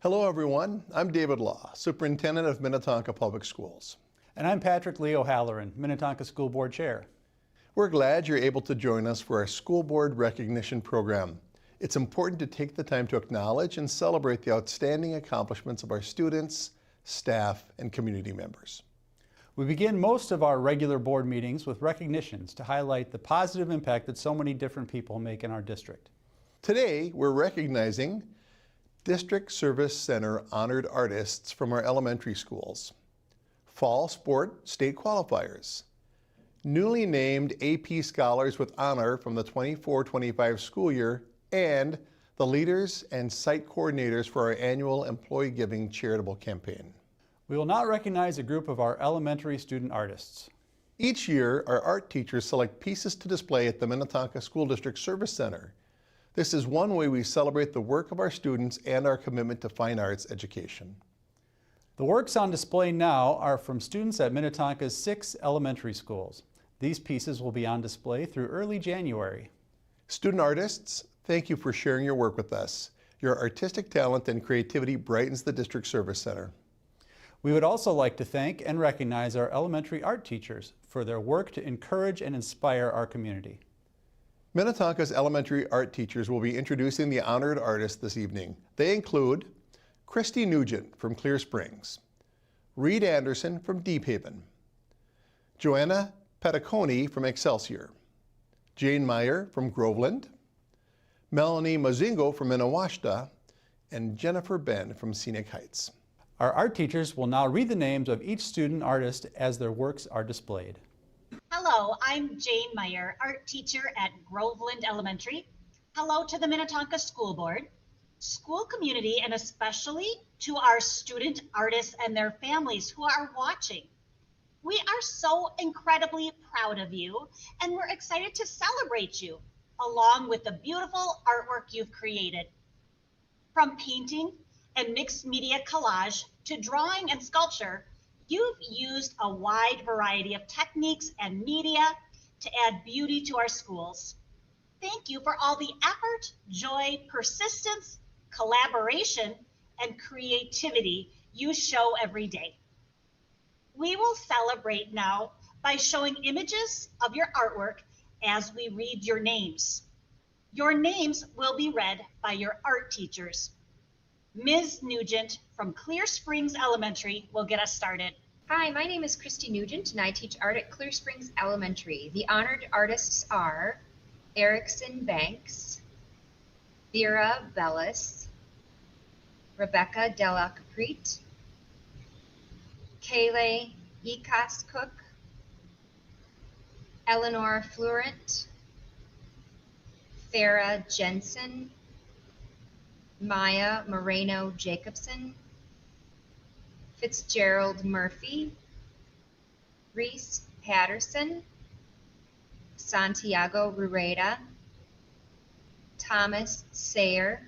Hello everyone, I'm David Law, Superintendent of Minnetonka Public Schools. And I'm Patrick Lee O'Halloran, Minnetonka School Board Chair. We're glad you're able to join us for our School Board Recognition Program. It's important to take the time to acknowledge and celebrate the outstanding accomplishments of our students, staff, and community members. We begin most of our regular board meetings with recognitions to highlight the positive impact that so many different people make in our district. Today, we're recognizing District Service Center honored artists from our elementary schools, Fall Sport State Qualifiers, newly named AP Scholars with Honor from the 24-25 school year, and the leaders and site coordinators for our annual Employee Giving charitable campaign. We will now recognize a group of our elementary student artists. Each year, our art teachers select pieces to display at the Minnetonka School District Service Center. This is one way we celebrate the work of our students and our commitment to fine arts education. The works on display now are from students at Minnetonka's 6 elementary schools. These pieces will be on display through early January. Student artists, thank you for sharing your work with us. Your artistic talent and creativity brightens the District Service Center. We would also like to thank and recognize our elementary art teachers for their work to encourage and inspire our community. Minnetonka's elementary art teachers will be introducing the honored artists this evening. They include Christy Nugent from Clear Springs, Reed Anderson from Deep Haven, Joanna Petticone from Excelsior, Jane Meyer from Groveland, Melanie Mazingo from Minnetonka, and Jennifer Ben from Scenic Heights. Our art teachers will now read the names of each student artist as their works are displayed. Hello, I'm Jane Meyer, art teacher at Groveland Elementary. Hello to the Minnetonka School Board, school community, and especially to our student artists and their families who are watching. We are so incredibly proud of you, and we're excited to celebrate you, along with the beautiful artwork you've created. From painting and mixed media collage to drawing and sculpture, you've used a wide variety of techniques and media to add beauty to our schools. Thank you for all the effort, joy, persistence, collaboration, and creativity you show every day. We will celebrate now by showing images of your artwork as we read your names. Your names will be read by your art teachers. Ms. Nugent from Clear Springs Elementary will get us started. Hi, my name is Christy Nugent and I teach art at Clear Springs Elementary. The honored artists are Erickson Banks, Vera Bellis, Rebecca Della Caprit, Kayleigh Ecos Cook, Eleanor Florent, Farah Jensen, Maya Moreno Jacobson, Fitzgerald Murphy, Reese Patterson, Santiago Rueda, Thomas Sayer,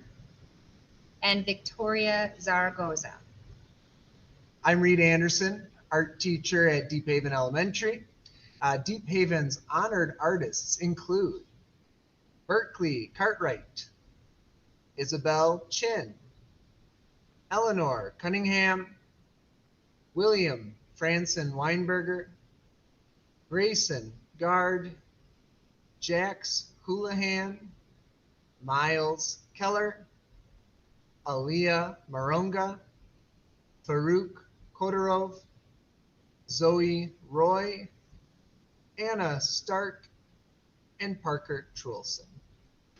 and Victoria Zaragoza. I'm Reed Anderson, art teacher at Deep Haven Elementary. Deep Haven's honored artists include Berkeley Cartwright, Isabel Chin, Eleanor Cunningham, William Franson Weinberger, Grayson Gard, Jax Houlihan, Miles Keller, Aliyah Maronga, Farouk Kodorov, Zoe Roy, Anna Stark, and Parker Trulson.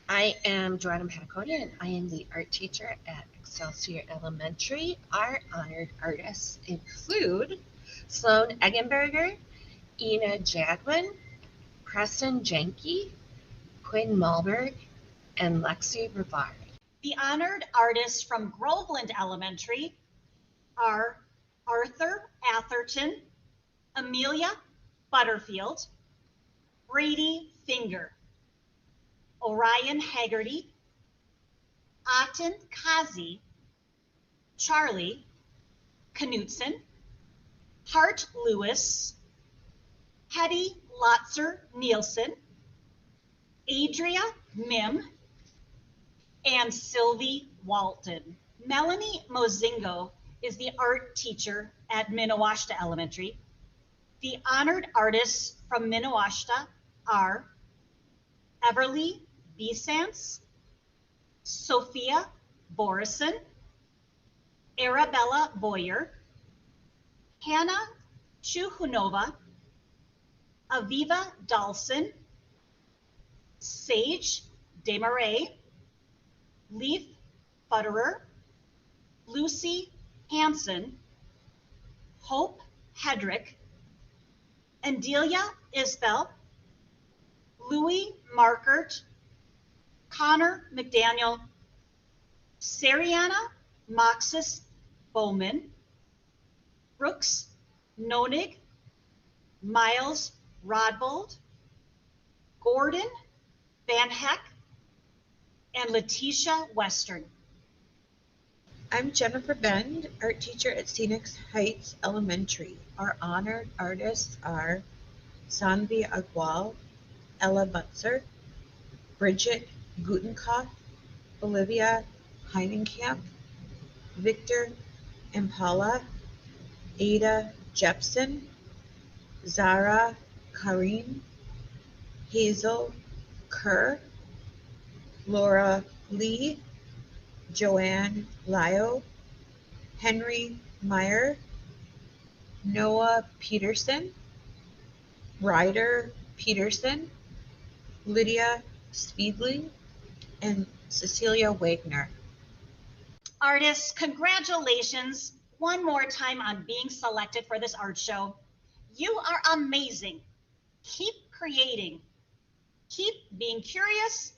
I am Joanna Petticone and I am the art teacher at Excelsior Elementary. Our honored artists include Sloan Eggenberger, Ina Jadwin, Preston Jenke, Quinn Malberg, and Lexi Rivard. The honored artists from Groveland Elementary are Arthur Atherton, Amelia Butterfield, Brady Finger, Orion Haggerty, Aten Kazi, Charlie Knutson, Hart Lewis, Hetty Lotzer Nielsen, Adria Mim, and Sylvie Walton. Melanie Mozingo is the art teacher at Minnetonka Elementary. The honored artists from Minnetonka are Everly Besance, Sophia Borison, Arabella Boyer, Hannah Chuhunova, Aviva Dalson, Sage Desmarais, Leaf Futterer, Lucy Hanson, Hope Hedrick, Andelia Isbell, Louis Markert, Connor McDaniel, Sariana Moxis Bowman, Brooks Nonig, Miles Rodbold, Gordon Van Heck, and Letitia Western. I'm Jennifer Bend, art teacher at Scenic Heights Elementary. Our honored artists are Sanvi Agwal, Ella Butzer, Bridget Gutenkopf, Olivia Heinenkamp, Victor Impala, Ada Jepson, Zara Karim, Hazel Kerr, Laura Lee, Joanne Lyo, Henry Meyer, Noah Peterson, Ryder Peterson, Lydia Speedley, and Cecilia Wagner. Artists, congratulations one more time on being selected for this art show. You are amazing. Keep creating, keep being curious,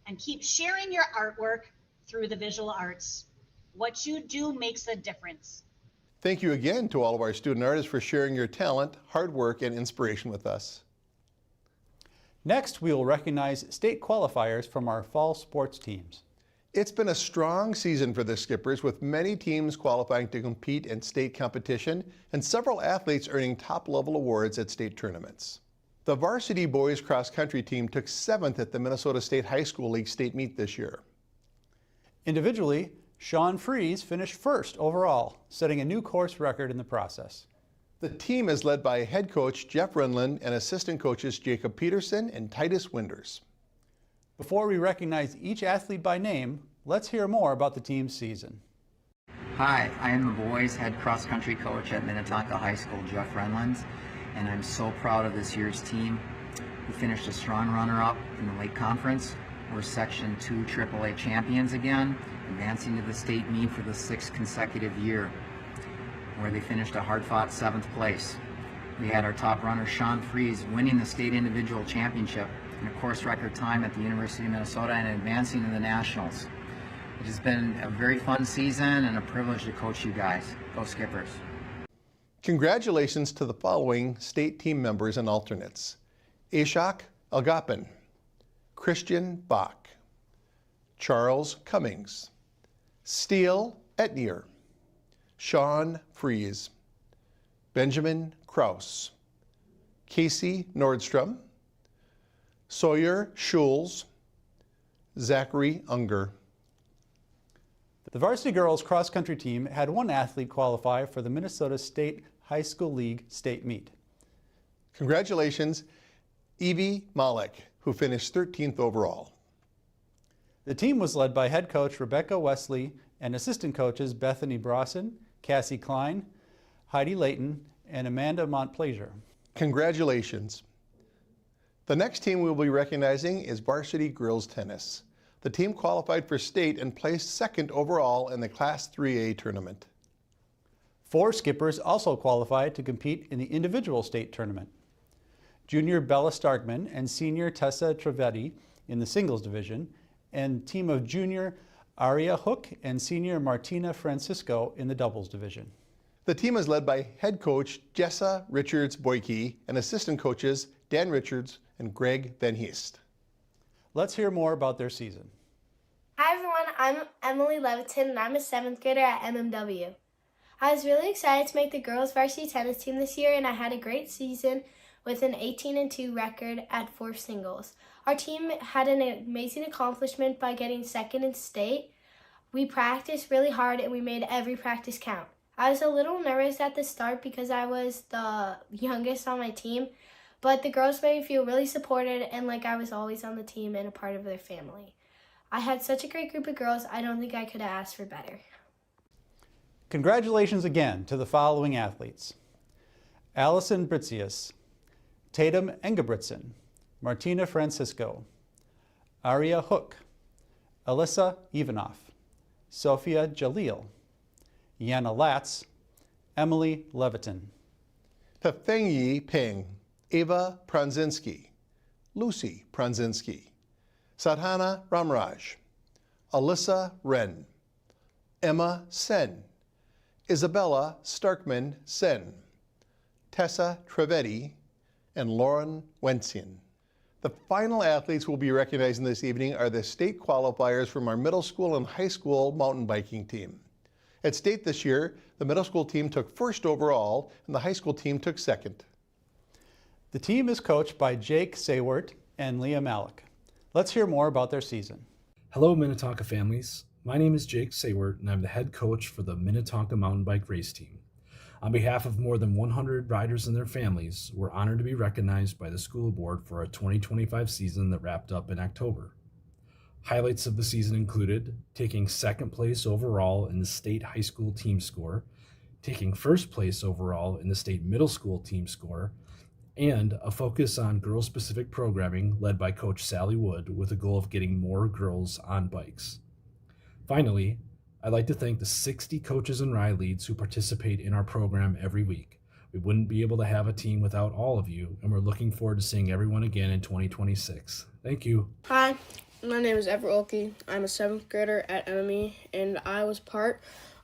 and keep sharing your artwork through the visual arts. What you do makes a difference. Thank you again to all of our student artists for sharing your talent, hard work, and inspiration with us. Next, we will recognize state qualifiers from our fall sports teams. It's been a strong season for the Skippers, with many teams qualifying to compete in state competition and several athletes earning top-level awards at state tournaments. The varsity boys cross-country team took 7th at the Minnesota State High School League state meet this year. Individually, Sean Fries finished 1st overall, setting a new course record in the process. The team is led by head coach Jeff Runland and assistant coaches Jacob Peterson and Titus Winders. Before we recognize each athlete by name, let's hear more about the team's season. Hi, I am the boys' head cross-country coach at Minnetonka High School, Jeff Renland, and I'm so proud of this year's team. We finished a strong runner-up in the Lake Conference. We're Section 2 AAA champions again, advancing to the state meet for the 6th consecutive year, where they finished a hard-fought 7th place. We had our top runner, Sean Fries, winning the state individual championship in a course record time at the University of Minnesota and advancing to the Nationals. It has been a very fun season and a privilege to coach you guys. Go Skippers. Congratulations to the following state team members and alternates: Ashok Algapin, Christian Bach, Charles Cummings, Steele Etnier, Sean Fries, Benjamin Kraus, Casey Nordstrom, Sawyer Schulz, Zachary Unger. The varsity girls cross-country team had one athlete qualify for the Minnesota State High School League state meet. Congratulations, Evie Malek, who finished 13th overall. The team was led by head coach Rebecca Wesley and assistant coaches Bethany Brosson, Cassie Klein, Heidi Layton, and Amanda Montplaisir. Congratulations. The next team we'll be recognizing is varsity girls tennis. The team qualified for state and placed 2nd overall in the Class 3A tournament. 4 skippers also qualified to compete in the individual state tournament. Junior Bella Starkman and senior Tessa Trevetti in the singles division, and team of junior Aria Hook and senior Martina Francisco in the doubles division. The team is led by head coach Jessa Richards-Boyke and assistant coaches Dan Richards and Greg Van Heest. Let's hear more about their season. Hi everyone, I'm Emily Leviton and I'm a 7th grader at MMW. I was really excited to make the girls varsity tennis team this year and I had a great season with an 18-2 record at 4 singles. Our team had an amazing accomplishment by getting 2nd in state. We practiced really hard and we made every practice count. I was a little nervous at the start because I was the youngest on my team, but the girls made me feel really supported and like I was always on the team and a part of their family. I had such a great group of girls, I don't think I could have asked for better. Congratulations again to the following athletes: Allison Britzius, Tatum Engebritsen, Martina Francisco, Aria Hook, Alyssa Ivanoff, Sophia Jalil, Yana Latz, Emily Levitin. Pefengyi Peng, Ava Pranzinski, Lucy Pranzinski, Sadhana Ramraj, Alyssa Wren, Emma Sen, Isabella Starkman Sen, Tessa Trivedi, and Lauren Wentzien. The final athletes we'll be recognizing this evening are the state qualifiers from our middle school and high school mountain biking team. At state this year, the middle school team took first overall and the high school team took second. The team is coached by Jake Saywert and Leah Malik. Let's hear more about their season. Hello, Minnetonka families. My name is Jake Saywert, and I'm the head coach for the Minnetonka mountain bike race team. On behalf of more than 100 riders and their families, we're honored to be recognized by the school board for our 2025 season that wrapped up in October. Highlights of the season included taking second place overall in the state high school team score, taking first place overall in the state middle school team score, and a focus on girl-specific programming led by Coach Sally Wood with a goal of getting more girls on bikes. Finally, I'd like to thank the 60 coaches and ride leads who participate in our program every week. We wouldn't be able to have a team without all of you, and we're looking forward to seeing everyone again in 2026. Thank you. Hi, my name is Everett Wilkie. I'm a 7th grader at MME, and I was part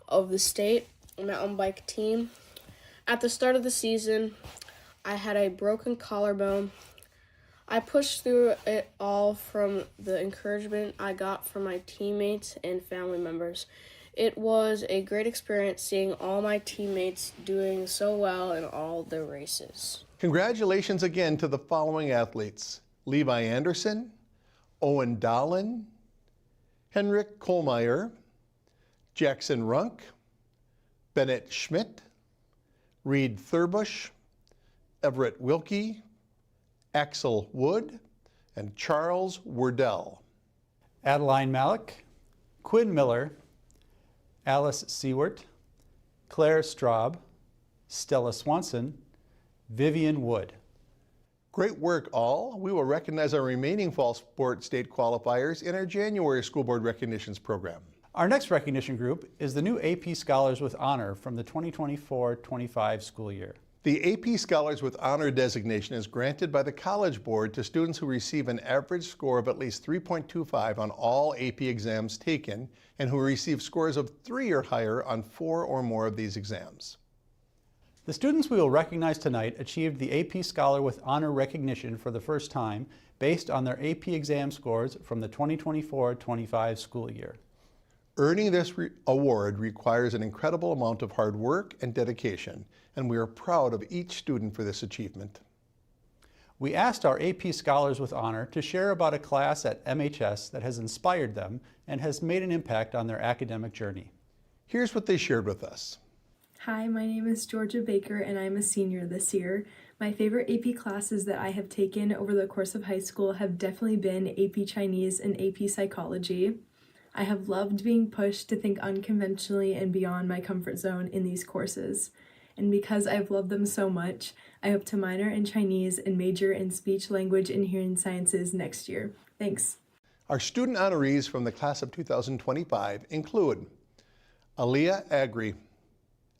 of the state mountain bike team. At the start of the season, I had a broken collarbone. I pushed through it all from the encouragement I got from my teammates and family members. It was a great experience seeing all my teammates doing so well in all the races. Congratulations again to the following athletes: Levi Anderson, Owen Dahlin, Henrik Kohlmeyer, Jackson Runk, Bennett Schmidt, Reed Thurbush, Everett Wilkie, Axel Wood, and Charles Wardell. Adeline Malik, Quinn Miller, Alice Seward, Claire Straub, Stella Swanson, Vivian Wood. Great work, all. We will recognize our remaining fall sport state qualifiers in our January School Board Recognitions program. Our next recognition group is the new AP Scholars with Honor from the 2024-25 school year. The AP Scholars with Honor designation is granted by the College Board to students who receive an average score of at least 3.25 on all AP exams taken and who receive scores of 3 or higher on 4 or more of these exams. The students we will recognize tonight achieved the AP Scholar with Honor recognition for the first time based on their AP exam scores from the 2024-25 school year. Earning this award requires an incredible amount of hard work and dedication, and we are proud of each student for this achievement. We asked our AP Scholars with Honor to share about a class at MHS that has inspired them and has made an impact on their academic journey. Here's what they shared with us. Hi, my name is Georgia Baker and I'm a senior this year. My favorite AP classes that I have taken over the course of high school have definitely been AP Chinese and AP Psychology. I have loved being pushed to think unconventionally and beyond my comfort zone in these courses. And because I've loved them so much, I hope to minor in Chinese and major in speech, language, and hearing sciences next year. Thanks. Our student honorees from the class of 2025 include Aliyah Agri,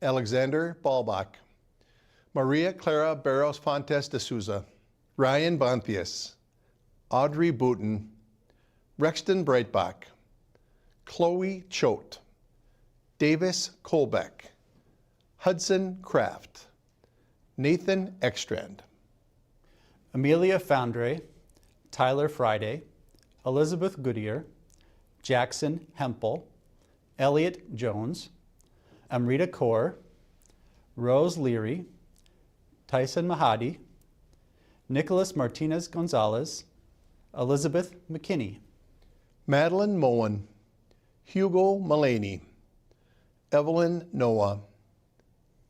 Alexander Balbach, Maria Clara Barros Fontes de Souza, Ryan Bonthius, Audrey Booten, Rexton Breitbach, Chloe Choate, Davis Colbeck, Hudson Kraft, Nathan Ekstrand, Amelia Foundry, Tyler Friday, Elizabeth Goodyear, Jackson Hempel, Elliot Jones, Amrita Kaur, Rose Leary, Tyson Mahadi, Nicholas Martinez Gonzalez, Elizabeth McKinney, Madeline Moen, Hugo Mullaney, Evelyn Noah,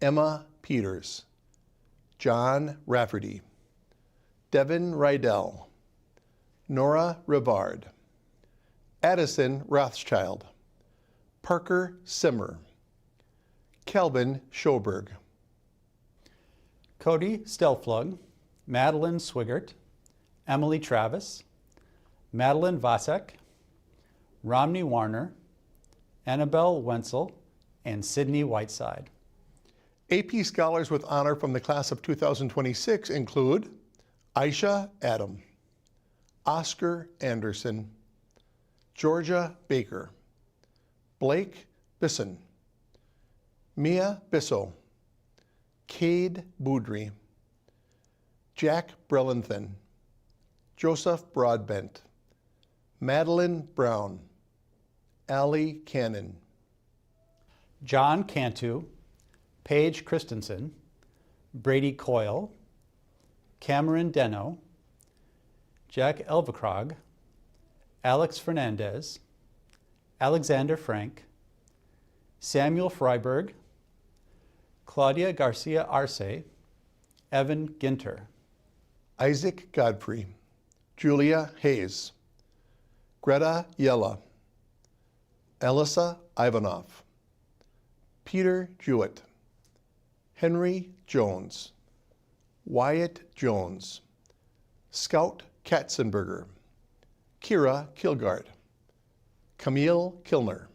Emma Peters, John Rafferty, Devin Rydell, Nora Rivard, Addison Rothschild, Parker Simmer, Kelvin Schoberg, Cody Stelflug, Madeline Swigert, Emily Travis, Madeline Vasek, Romney Warner, Annabelle Wenzel, and Sydney Whiteside. AP Scholars with Honor from the class of 2026 include Aisha Adam, Oscar Anderson, Georgia Baker, Blake Bisson, Mia Bissell, Cade Boudry, Jack Brelanthan, Joseph Broadbent, Madeline Brown, Allie Cannon, John Cantu, Paige Christensen, Brady Coyle, Cameron Deno, Jack Elvacrog, Alex Fernandez, Alexander Frank, Samuel Freiberg, Claudia Garcia Arce, Evan Ginter. Isaac Godfrey, Julia Hayes, Greta Yella, Elisa Ivanov, Peter Jewett, Henry Jones, Wyatt Jones, Scout Katzenberger, Kira Kilgard, Camille Kilner,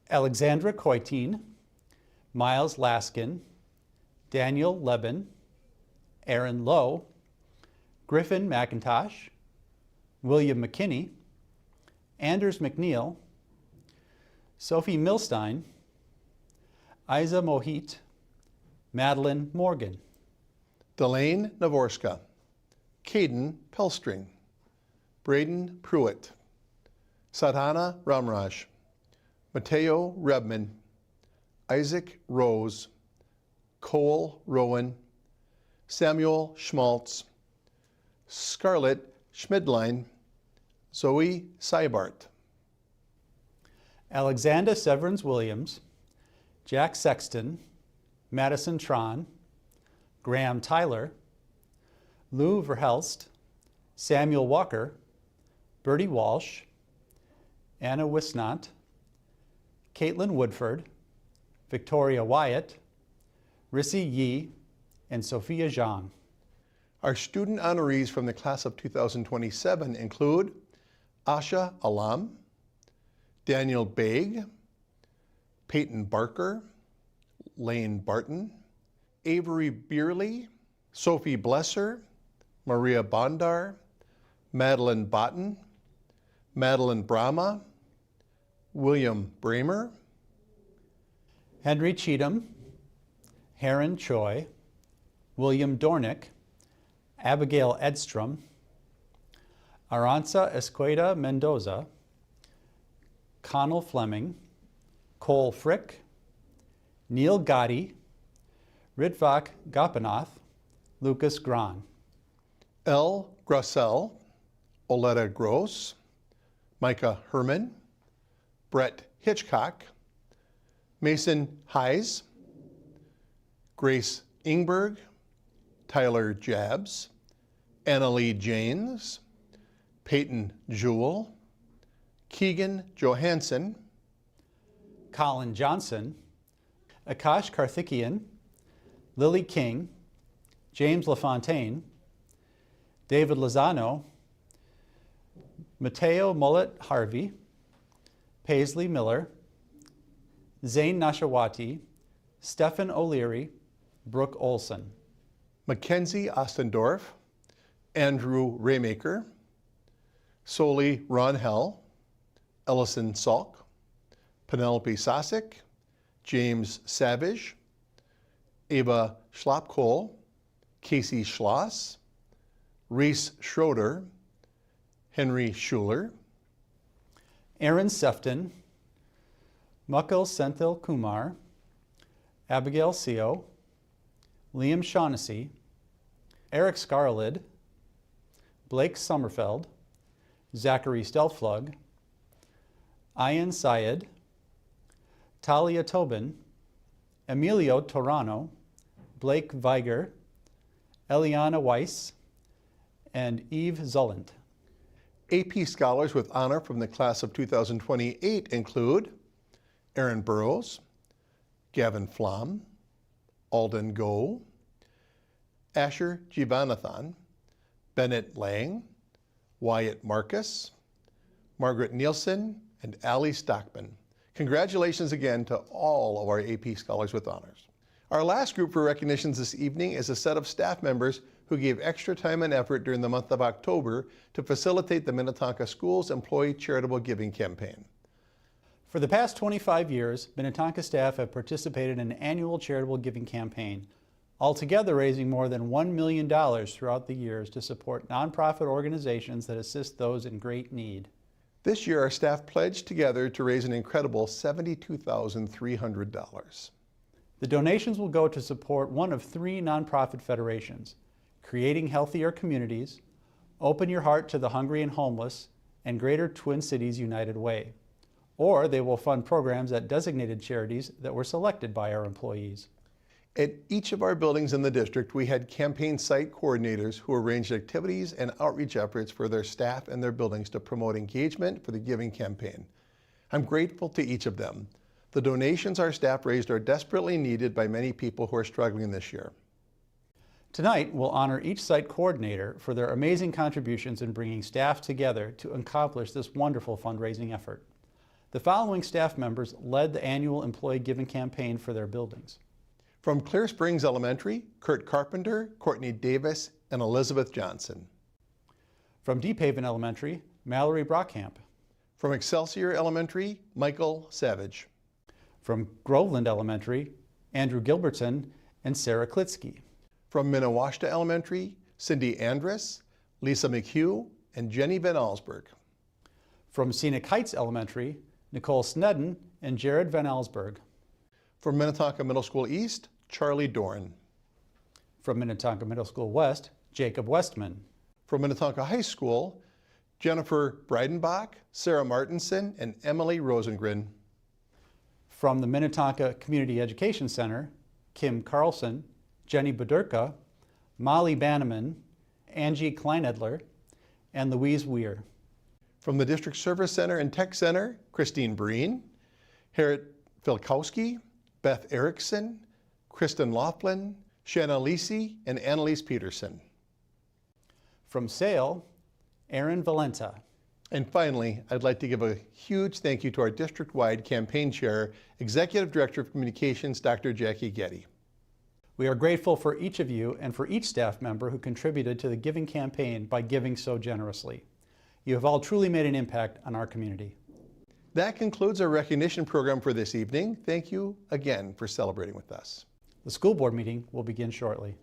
Alexandra Coitine, Miles Laskin, Daniel Lebin, Aaron Lowe, Griffin McIntosh, William McKinney, Anders McNeil, Sophie Milstein, Isa Mohit, Madeline Morgan, Delane Navorska, Caden Pelstring, Braden Pruitt, Sadhana Ramraj, Mateo Rebman, Isaac Rose, Cole Rowan, Samuel Schmaltz, Scarlett Schmidline, Zoe Seibart, Alexander Severance Williams, Jack Sexton, Madison Tron, Graham Tyler, Lou Verhelst, Samuel Walker, Bertie Walsh, Anna Wisnant, Caitlin Woodford, Victoria Wyatt, Rissy Yee, and Sophia Zhang. Our student honorees from the class of 2027 include Asha Alam, Daniel Baig, Peyton Barker, Lane Barton, Avery Beerley, Sophie Blesser, Maria Bondar, Madeline Botten, Madeline Brahma, William Bramer, Henry Cheatham, Heron Choi, William Dornick, Abigail Edstrom, Aranza Esqueda Mendoza, Connell Fleming, Cole Frick, Neil Gotti, Ritvak Gopinath, Lucas Gran. L. Grossell, Oleta Gross, Micah Herman, Brett Hitchcock, Mason Heise, Grace Ingberg, Tyler Jabs, Annalie Janes, Peyton Jewell, Keegan Johansson, Colin Johnson, Akash Karthikeyan, Lily King, James LaFontaine, David Lozano, Mateo Mullet Harvey, Paisley Miller, Zane Nashawati, Stephen O'Leary, Brooke Olson. Mackenzie Ostendorf, Andrew Raymaker, Soli Ron Hell, Ellison Salk, Penelope Sosick, James Savage, Ava Schlapkohl, Casey Schloss, Reese Schroeder, Henry Schuler, Aaron Sefton, Mukul Senthil Kumar, Abigail Seo, Liam Shaughnessy, Eric Scarlid, Blake Sommerfeld, Zachary Stelflug, Ayan Syed, Talia Tobin, Emilio Torano, Blake Viger, Eliana Weiss, and Eve Zulland. AP Scholars with honor from the class of 2028 include Aaron Burrows, Gavin Flom, Alden Go, Asher Jivanathan, Bennett Lang, Wyatt Marcus, Margaret Nielsen, and Ali Stockman. Congratulations again to all of our AP Scholars with honors. Our last group for recognitions this evening is a set of staff members who gave extra time and effort during the month of October to facilitate the Minnetonka Schools Employee Charitable Giving Campaign. For the past 25 years, Minnetonka staff have participated in an annual charitable giving campaign, altogether raising more than $1 million throughout the years to support nonprofit organizations that assist those in great need. This year, our staff pledged together to raise an incredible $72,300. The donations will go to support one of 3 nonprofit federations: Creating Healthier Communities, Open Your Heart to the Hungry and Homeless, and Greater Twin Cities United Way. Or they will fund programs at designated charities that were selected by our employees. At each of our buildings in the district, we had campaign site coordinators who arranged activities and outreach efforts for their staff and their buildings to promote engagement for the giving campaign. I'm grateful to each of them. The donations our staff raised are desperately needed by many people who are struggling this year. Tonight, we'll honor each site coordinator for their amazing contributions in bringing staff together to accomplish this wonderful fundraising effort. The following staff members led the annual employee giving campaign for their buildings. From Clear Springs Elementary, Kurt Carpenter, Courtney Davis, and Elizabeth Johnson. From Deep Haven Elementary, Mallory Brockamp. From Excelsior Elementary, Michael Savage. From Groveland Elementary, Andrew Gilbertson and Sarah Klitsky. From Minnetonka Elementary, Cindy Andrus, Lisa McHugh, and Jenny Van Allsburg. From Scenic Heights Elementary, Nicole Snedden and Jared Van Allsburg. From Minnetonka Middle School East, Charlie Dorn. From Minnetonka Middle School West, Jacob Westman. From Minnetonka High School, Jennifer Breidenbach, Sarah Martinson, and Emily Rosengren. From the Minnetonka Community Education Center, Kim Carlson, Jenny Bedurka, Molly Banneman, Angie Kleinedler, and Louise Weir. From the District Service Center and Tech Center, Christine Breen, Harriet Filkowski, Beth Erickson, Kristen Laughlin, Shanna Lisi, and Annalise Peterson. From SAIL, Aaron Valenta. And finally, I'd like to give a huge thank you to our district-wide campaign chair, Executive Director of Communications, Dr. Jackie Getty. We are grateful for each of you and for each staff member who contributed to the giving campaign by giving so generously. You have all truly made an impact on our community. That concludes our recognition program for this evening. Thank you again for celebrating with us. The school board meeting will begin shortly.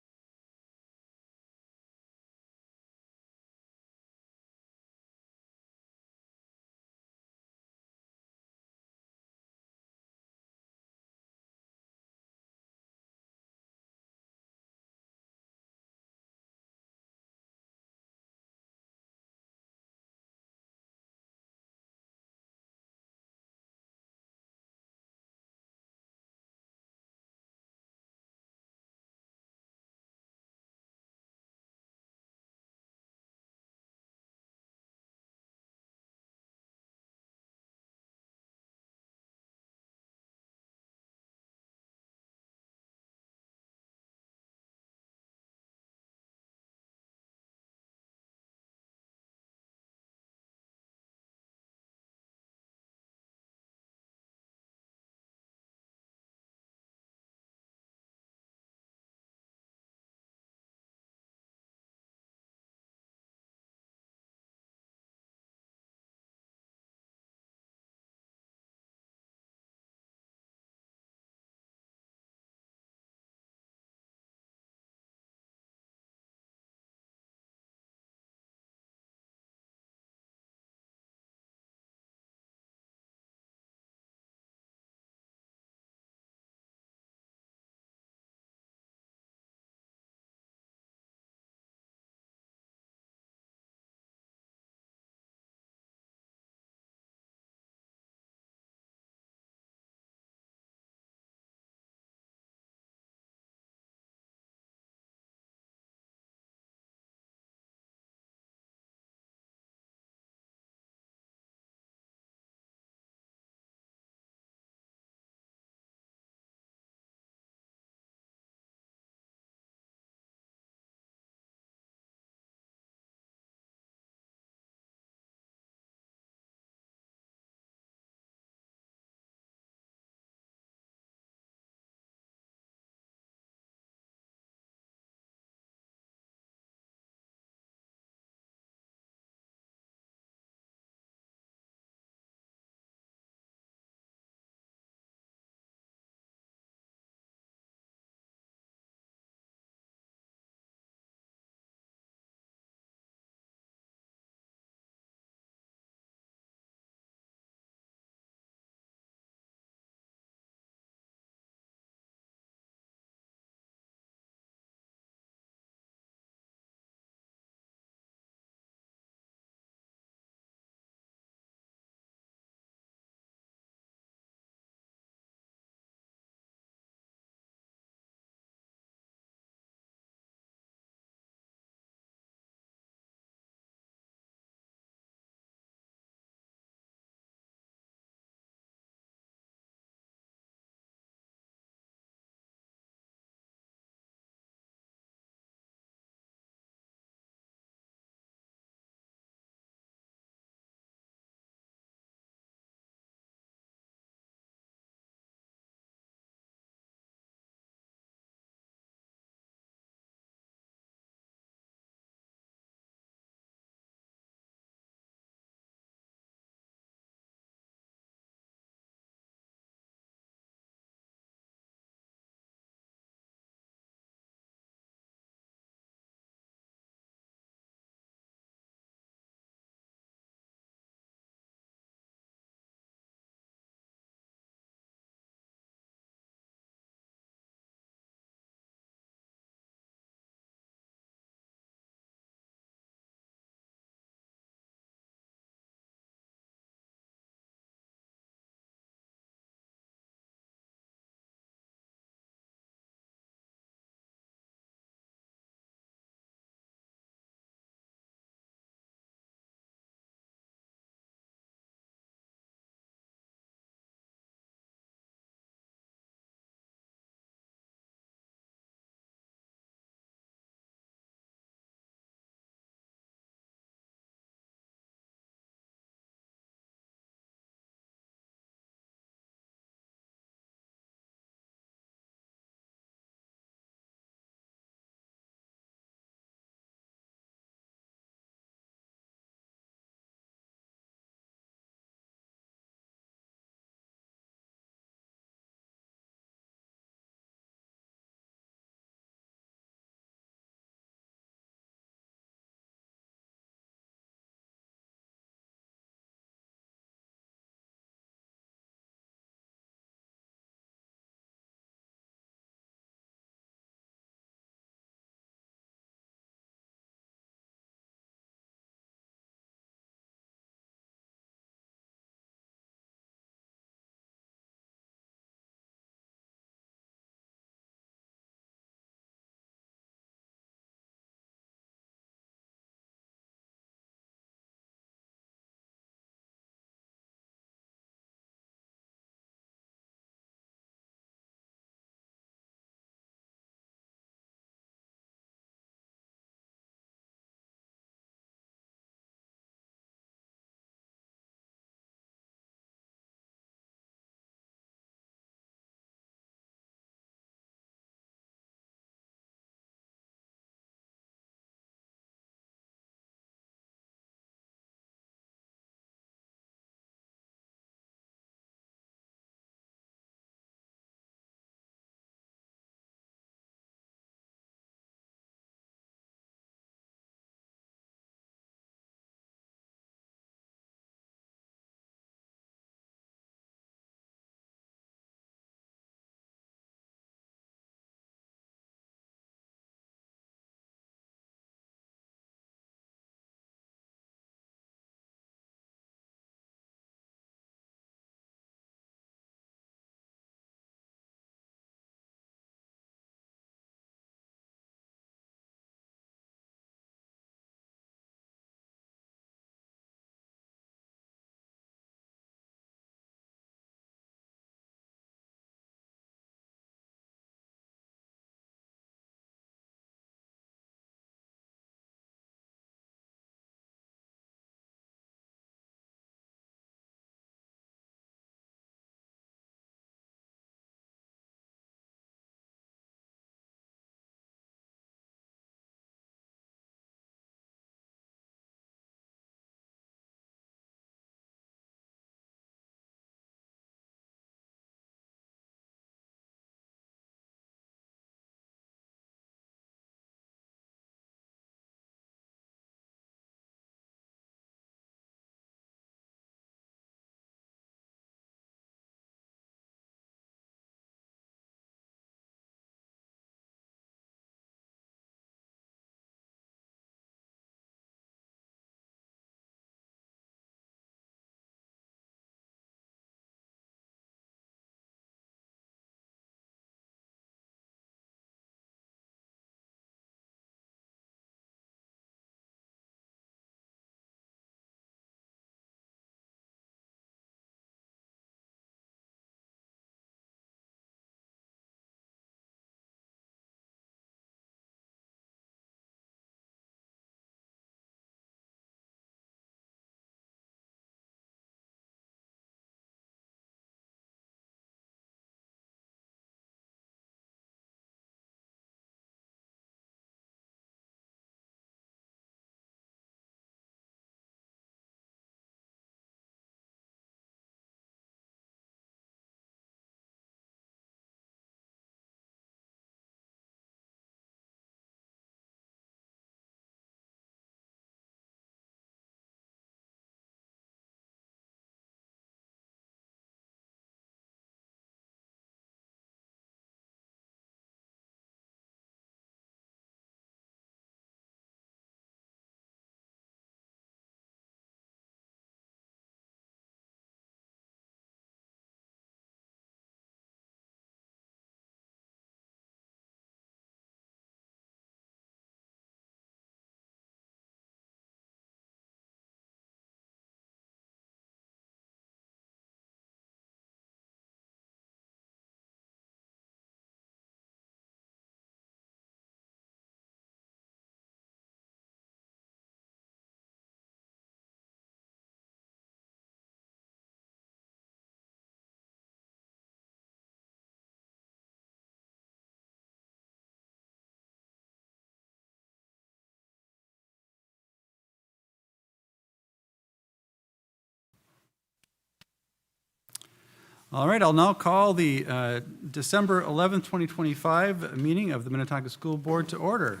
All right, I'll now call the December 11th, 2025 meeting of the Minnetonka School Board to order.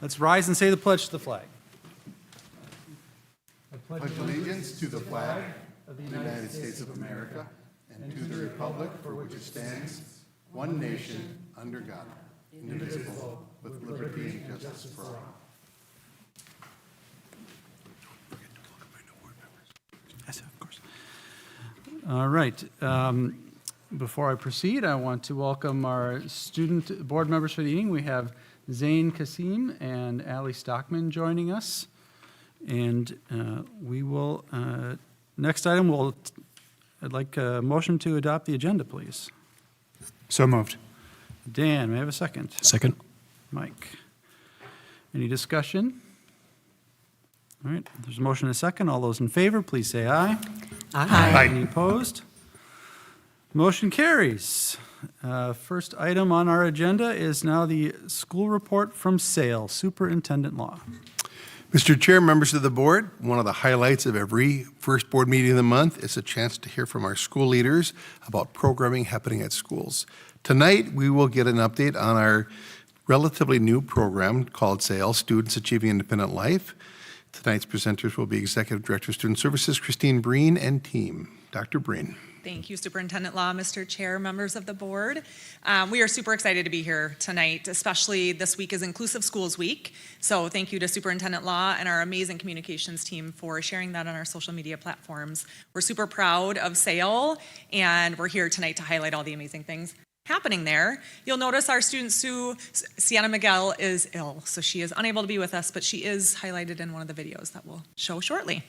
Let's rise and say the pledge to the flag. I pledge allegiance to the flag of the United States of America and to the republic for which it stands, one nation, under God, indivisible, with liberty and justice for all. Yes, of course. All right. Before I proceed, I want to welcome our student board members for the evening. We have Zain Kasim and Ali Stockman joining us. And we will, next item, I'd like a motion to adopt the agenda, please. So moved. Dan, may I have a second? Second. Mike. Any discussion? All right, there's a motion and a second. All those in favor, please say aye. Aye. Any opposed? Motion carries. First item on our agenda is now the school report from SAIL, Superintendent Law. Mr. Chair, members of the board, one of the highlights of every first board meeting of the month is a chance to hear from our school leaders about programming happening at schools. Tonight, we will get an update on our relatively new program called SAIL, Students Achieving Independent Life. Tonight's presenters will be Executive Director of Student Services, Christine Breen, and team. Dr. Breen. Thank you, Superintendent Law, Mr. Chair, members of the board. We are super excited to be here tonight, especially this week is Inclusive Schools Week. So thank you to Superintendent Law and our amazing communications team for sharing that on our social media platforms. We're super proud of SAIL, and we're here tonight to highlight all the amazing things happening there. You'll notice our student Sue, Sienna Miguel, is ill, so she is unable to be with us, but she is highlighted in one of the videos that we'll show shortly.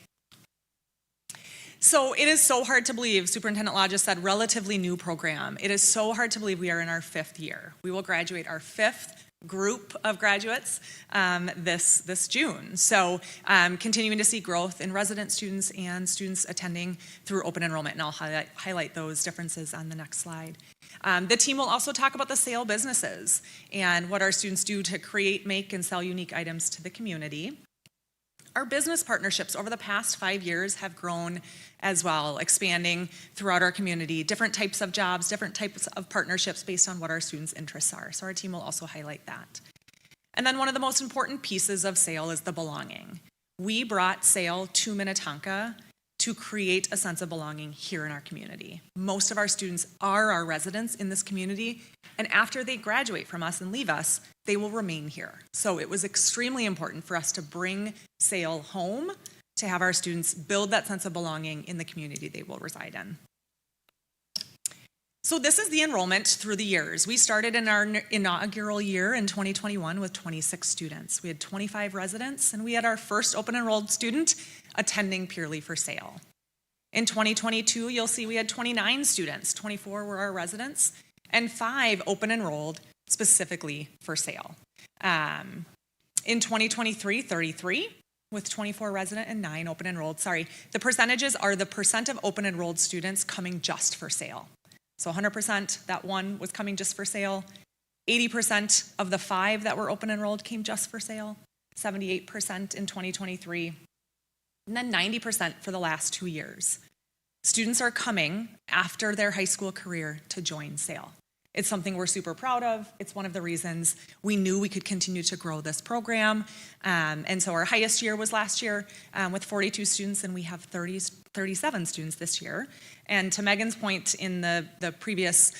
So it is so hard to believe, Superintendent Law just said, relatively new program. It is so hard to believe we are in our 5th year. We will graduate our 5th group of graduates this June. So continuing to see growth in resident students and students attending through open enrollment, and I'll highlight those differences on the next slide. The team will also talk about the SAIL businesses and what our students do to create, make, and sell unique items to the community. Our business partnerships over the past 5 years have grown as well, expanding throughout our community, different types of jobs, different types of partnerships based on what our students' interests are. So our team will also highlight that. And then one of the most important pieces of SAIL is the belonging. We brought SAIL to Minnetonka to create a sense of belonging here in our community. Most of our students are our residents in this community, and after they graduate from us and leave us, they will remain here. So it was extremely important for us to bring SAIL home to have our students build that sense of belonging in the community they will reside in. So this is the enrollment through the years. We started in our inaugural year in 2021 with 26 students. We had 25 residents, and we had our first open enrolled student attending purely for SAIL. In 2022, you'll see we had 29 students, 24 were our residents, and 5 open enrolled specifically for SAIL. In 2023, 33 with 24 resident and 9 open enrolled. Sorry, the percentages are the percent of open enrolled students coming just for SAIL. So 100%, that one was coming just for SAIL. 80% of the 5 that were open enrolled came just for SAIL. 78% in 2023. And then 90% for the last 2 years. Students are coming after their high school career to join SAIL. It's something we're super proud of. It's one of the reasons we knew we could continue to grow this program. And so our highest year was last year with 42 students, and we have 37 students this year. And to Megan's point in the previous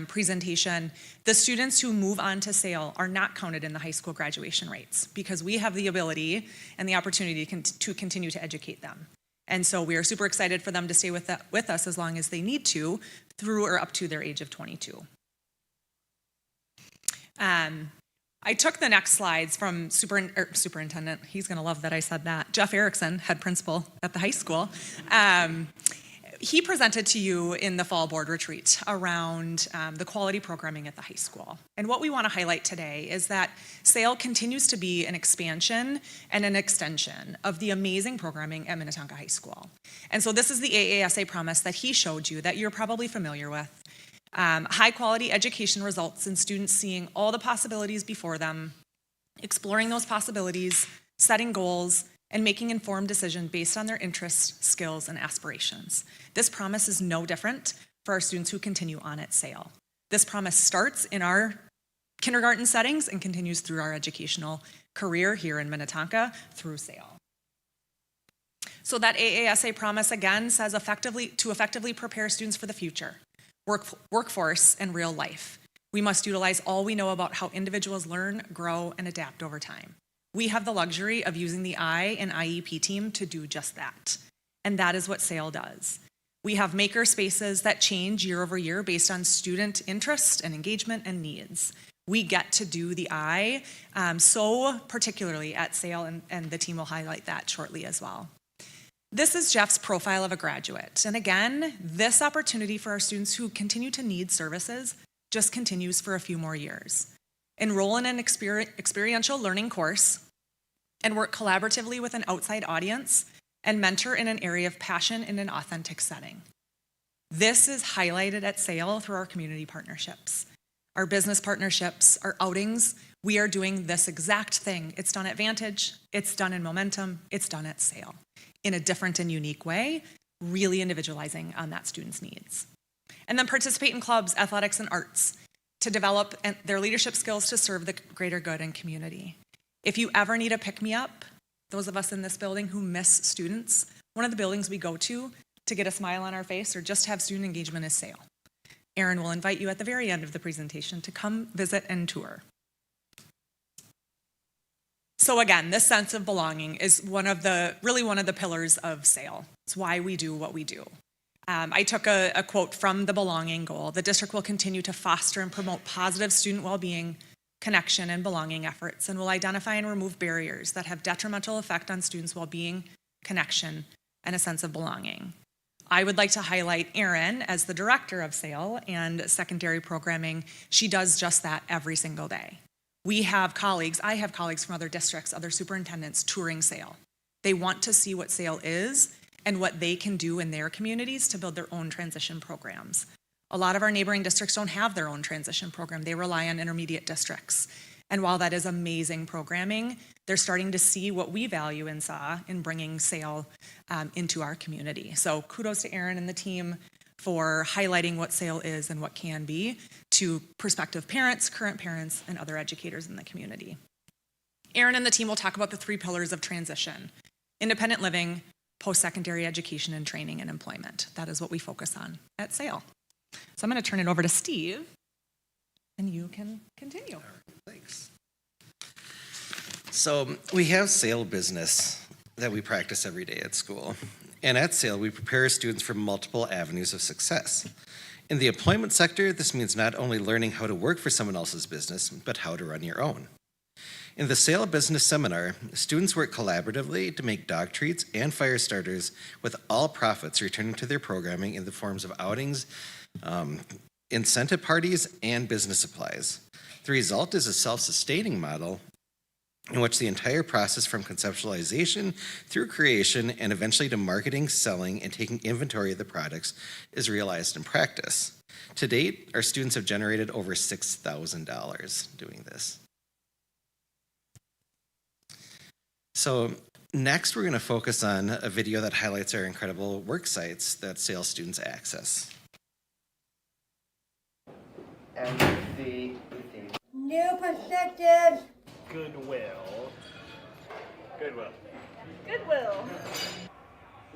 presentation, the students who move on to SAIL are not counted in the high school graduation rates because we have the ability and the opportunity to continue to educate them. And so we are super excited for them to stay with us as long as they need to, through or up to their age of 22. I took the next slides from Superintendent, he's gonna love that I said that, Jeff Erickson, head principal at the high school. He presented to you in the fall board retreat around the quality programming at the high school. And what we want to highlight today is that SAIL continues to be an expansion and an extension of the amazing programming at Minnetonka High School. And so this is the AASA promise that he showed you that you're probably familiar with. High quality education results in students seeing all the possibilities before them, exploring those possibilities, setting goals, and making informed decisions based on their interests, skills, and aspirations. This promise is no different for our students who continue on at SAIL. This promise starts in our kindergarten settings and continues through our educational career here in Minnetonka through SAIL. So that AASA promise again says to effectively prepare students for the future, workforce, and real life. We must utilize all we know about how individuals learn, grow, and adapt over time. We have the luxury of using the I and IEP team to do just that. And that is what SAIL does. We have maker spaces that change year over year based on student interest and engagement and needs. We get to do the I so particularly at SAIL, and the team will highlight that shortly as well. This is Jeff's profile of a graduate. And again, this opportunity for our students who continue to need services just continues for a few more years. Enroll in an experiential learning course and work collaboratively with an outside audience and mentor in an area of passion in an authentic setting. This is highlighted at SAIL through our community partnerships, our business partnerships, our outings. We are doing this exact thing. It's done at Vantage, it's done in Momentum, it's done at SAIL in a different and unique way, really individualizing on that student's needs. And then participate in clubs, athletics, and arts to develop their leadership skills to serve the greater good and community. If you ever need a pick-me-up, those of us in this building who miss students, one of the buildings we go to get a smile on our face or just have student engagement is SAIL. Erin will invite you at the very end of the presentation to come visit and tour. So again, this sense of belonging is really one of the pillars of SAIL. It's why we do what we do. I took a quote from the belonging goal. The district will continue to foster and promote positive student well-being, connection, and belonging efforts, and will identify and remove barriers that have detrimental effect on students' well-being, connection, and a sense of belonging. I would like to highlight Erin as the director of SAIL and secondary programming. She does just that every single day. I have colleagues from other districts, other superintendents touring SAIL. They want to see what SAIL is and what they can do in their communities to build their own transition programs. A lot of our neighboring districts don't have their own transition program. They rely on intermediate districts. And while that is amazing programming, they're starting to see what we value and saw in bringing SAIL into our community. So kudos to Erin and the team for highlighting what SAIL is and what can be to prospective parents, current parents, and other educators in the community. Erin and the team will talk about the 3 pillars of transition: independent living, post-secondary education and training, and employment. That is what we focus on at SAIL. So I'm going to turn it over to Steve, and you can continue. Thanks. So we have SAIL business that we practice every day at school. And at SAIL, we prepare students for multiple avenues of success. In the employment sector, this means not only learning how to work for someone else's business, but how to run your own. In the SAIL Business Seminar, students work collaboratively to make dog treats and fire starters, with all profits returning to their programming in the forms of outings, incentive parties, and business supplies. The result is a self-sustaining model in which the entire process from conceptualization through creation and eventually to marketing, selling, and taking inventory of the products is realized in practice. To date, our students have generated over $6,000 doing this. So next, we're going to focus on a video that highlights our incredible work sites that SAIL students access. New perspectives. Goodwill.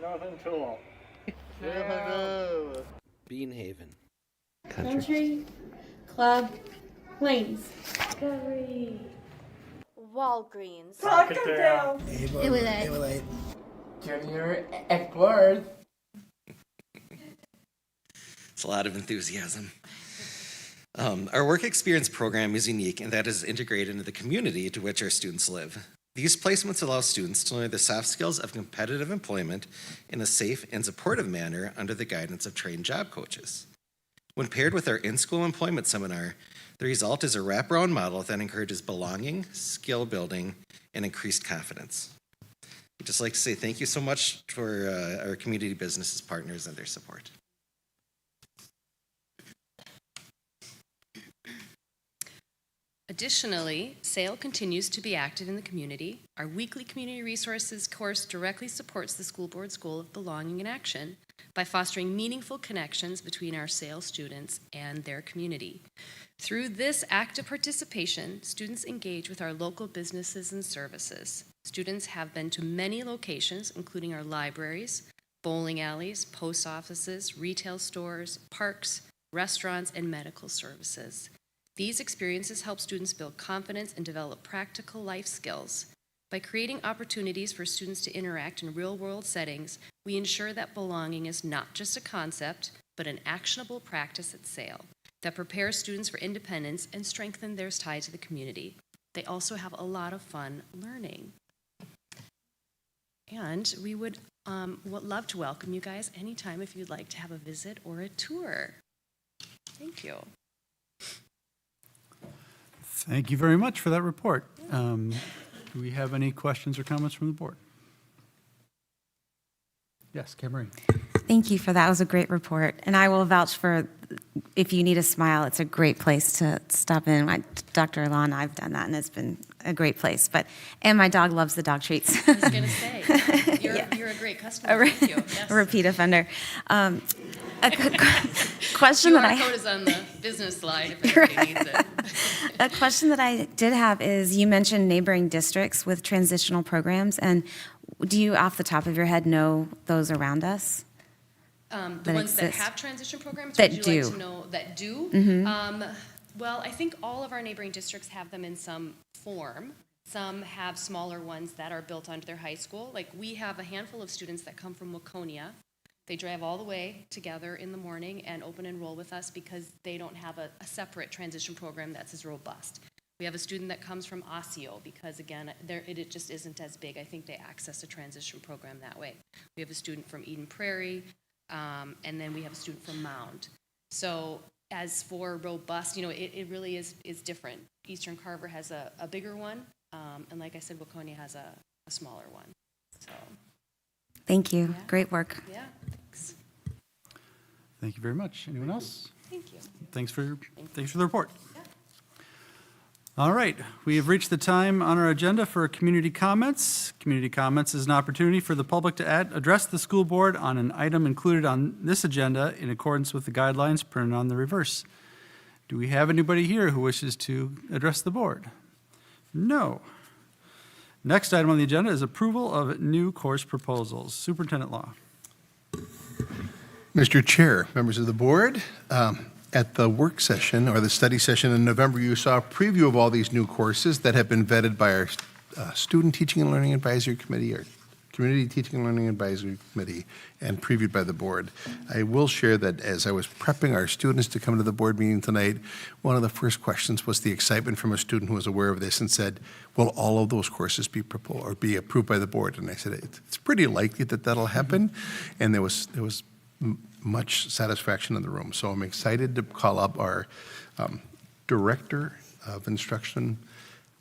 Northern Tool. Beanhaven. Country Club Plains. Discovery. Walgreens. Taco It Junior Explorers. It's a lot of enthusiasm. Our work experience program is unique in that it is integrated into the community to which our students live. These placements allow students to learn the soft skills of competitive employment in a safe and supportive manner under the guidance of trained job coaches. When paired with our in-school employment seminar, the result is a wraparound model that encourages belonging, skill building, and increased confidence. I'd just like to say thank you so much for our community businesses partners and their support. Additionally, SAIL continues to be active in the community. Our weekly community resources course directly supports the school board's goal of belonging in action by fostering meaningful connections between our SAIL students and their community. Through this active participation, students engage with our local businesses and services. Students have been to many locations, including our libraries, bowling alleys, post offices, retail stores, parks, restaurants, and medical services. These experiences help students build confidence and develop practical life skills. By creating opportunities for students to interact in real-world settings, we ensure that belonging is not just a concept, but an actionable practice at SAIL that prepares students for independence and strengthens their ties to the community. They also have a lot of fun learning. And we would love to welcome you guys anytime if you'd like to have a visit or a tour. Thank you. Thank you very much for that report. Do we have any questions or comments from the board? Yes, Cameron. Thank you for that. It was a great report. And I will vouch for, if you need a smile, it's a great place to stop in. Dr. Alon, I've done that, and it's been a great place. And my dog loves the dog treats. I was going to say, you're a great customer. Thank you. Yes. A repeat offender. A question that QR code is on the business slide if anybody needs it. A question that I did have is, you mentioned neighboring districts with transitional programs, and do you, off the top of your head, know those around us? The ones that have transition programs? That would do. you like to know that do? Mm-hmm. Well, I think all of our neighboring districts have them in some form. Some have smaller ones that are built onto their high school. Like, we have a handful of students that come from Waconia. They drive all the way together in the morning and open enroll with us because they don't have a separate transition program that's as robust. We have a student that comes from Osseo because, again, it just isn't as big. I think they access a transition program that way. We have a student from Eden Prairie, and then we have a student from Mound. So as for robust, it really is different. Eastern Carver has a bigger one, and like I said, Waconia has a smaller one. So. Thank you. Yeah. Great work. Yeah, thanks. Thank you very much. Anyone else? Thank you. Thanks for the report. Yeah. All right, we have reached the time on our agenda for community comments. Community comments is an opportunity for the public to address the school board on an item included on this agenda in accordance with the guidelines printed on the reverse. Do we have anybody here who wishes to address the board? No. Next item on the agenda is approval of new course proposals. Superintendent Law. Mr. Chair, members of the board, at the work session or the study session in November, you saw a preview of all these new courses that have been vetted by our Student Teaching and Learning Advisory Committee, or Community Teaching and Learning Advisory Committee, and previewed by the board. I will share that as I was prepping our students to come to the board meeting tonight, one of the first questions was the excitement from a student who was aware of this and said, will all of those courses be proposed or be approved by the board? And I said, it's pretty likely that that'll happen. And there was much satisfaction in the room. So I'm excited to call up our Director of Instruction,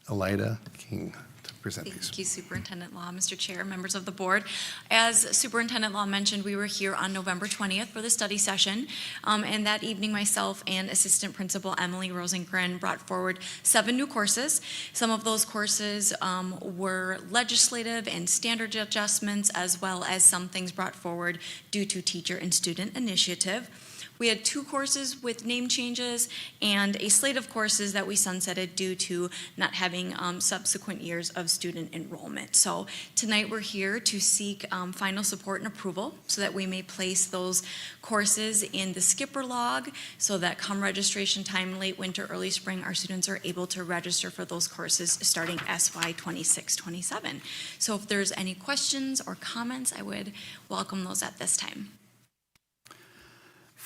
Elida King, to present these. Thank you, Superintendent Law, Mr. Chair, members of the board. As Superintendent Law mentioned, we were here on November 20th for the study session, and that evening myself and Assistant Principal Emily Rosengren brought forward 7 new courses. Some of those courses were legislative and standard adjustments, as well as some things brought forward due to teacher and student initiative. We had 2 courses with name changes and a slate of courses that we sunsetted due to not having subsequent years of student enrollment. So tonight we're here to seek final support and approval so that we may place those courses in the skipper log so that come registration time, late winter, early spring, our students are able to register for those courses starting SY 26-27. So if there's any questions or comments, I would welcome those at this time.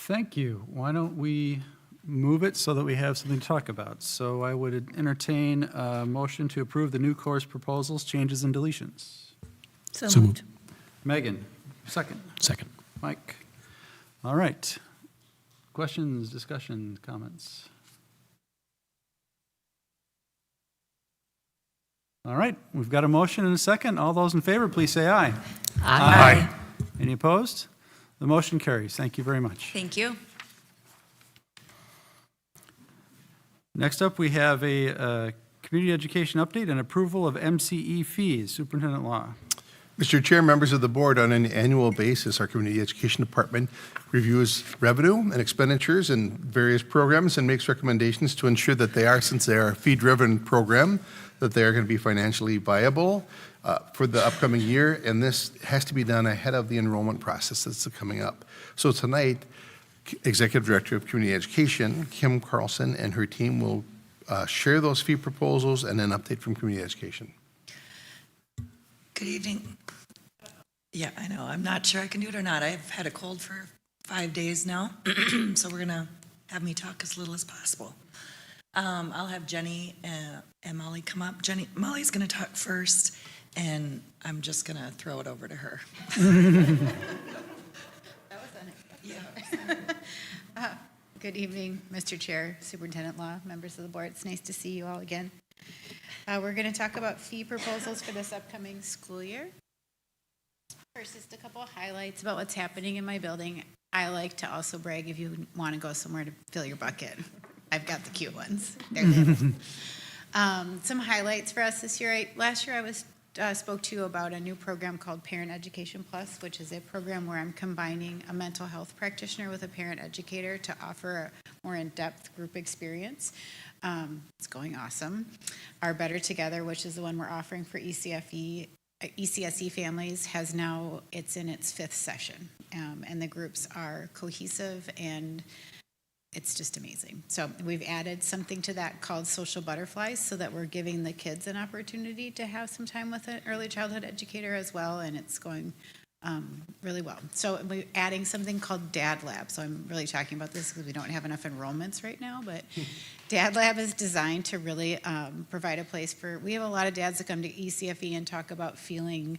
Thank you. Why don't we move it so that we have something to talk about? So I would entertain a motion to approve the new course proposals, changes, and deletions. So moved. Megan, second. Second. Mike. All right. Questions, discussion, comments? All right, we've got a motion and a second. All those in favor, please say aye. Aye. Any opposed? The motion carries. Thank you very much. Thank you. Next up, we have a community education update and approval of MCE fees. Superintendent Law. Mr. Chair, members of the board, on an annual basis, our Community Education Department reviews revenue and expenditures in various programs and makes recommendations to ensure that they are, since they are a fee-driven program, that they are going to be financially viable for the upcoming year, and this has to be done ahead of the enrollment process that's coming up. So tonight, Executive Director of Community Education, Kim Carlson, and her team will share those fee proposals and an update from Community Education. Good evening. Yeah, I know. I'm not sure I can do it or not. I've had a cold for 5 days now, so we're going to have me talk as little as possible. I'll have Jenny and Molly come up. Molly's going to talk first, and I'm just going to throw it over to her. Good evening, Mr. Chair, Superintendent Law, members of the board. It's nice to see you all again. We're going to talk about fee proposals for this upcoming school year. First, just a couple of highlights about what's happening in my building. I like to also brag if you want to go somewhere to fill your bucket. I've got the cute ones. They're little. Some highlights for us this year. Last year I spoke to you about a new program called Parent Education Plus, which is a program where I'm combining a mental health practitioner with a parent educator to offer a more in-depth group experience. It's going awesome. Our Better Together, which is the one we're offering for ECFE, ECSE families, it's in its 5th session. And the groups are cohesive and it's just amazing. So we've added something to that called Social Butterflies so that we're giving the kids an opportunity to have some time with an early childhood educator as well, and it's going really well. So we're adding something called Dad Lab. So I'm really talking about this because we don't have enough enrollments right now, but Dad Lab is designed to really provide a place we have a lot of dads that come to ECFE and talk about feeling,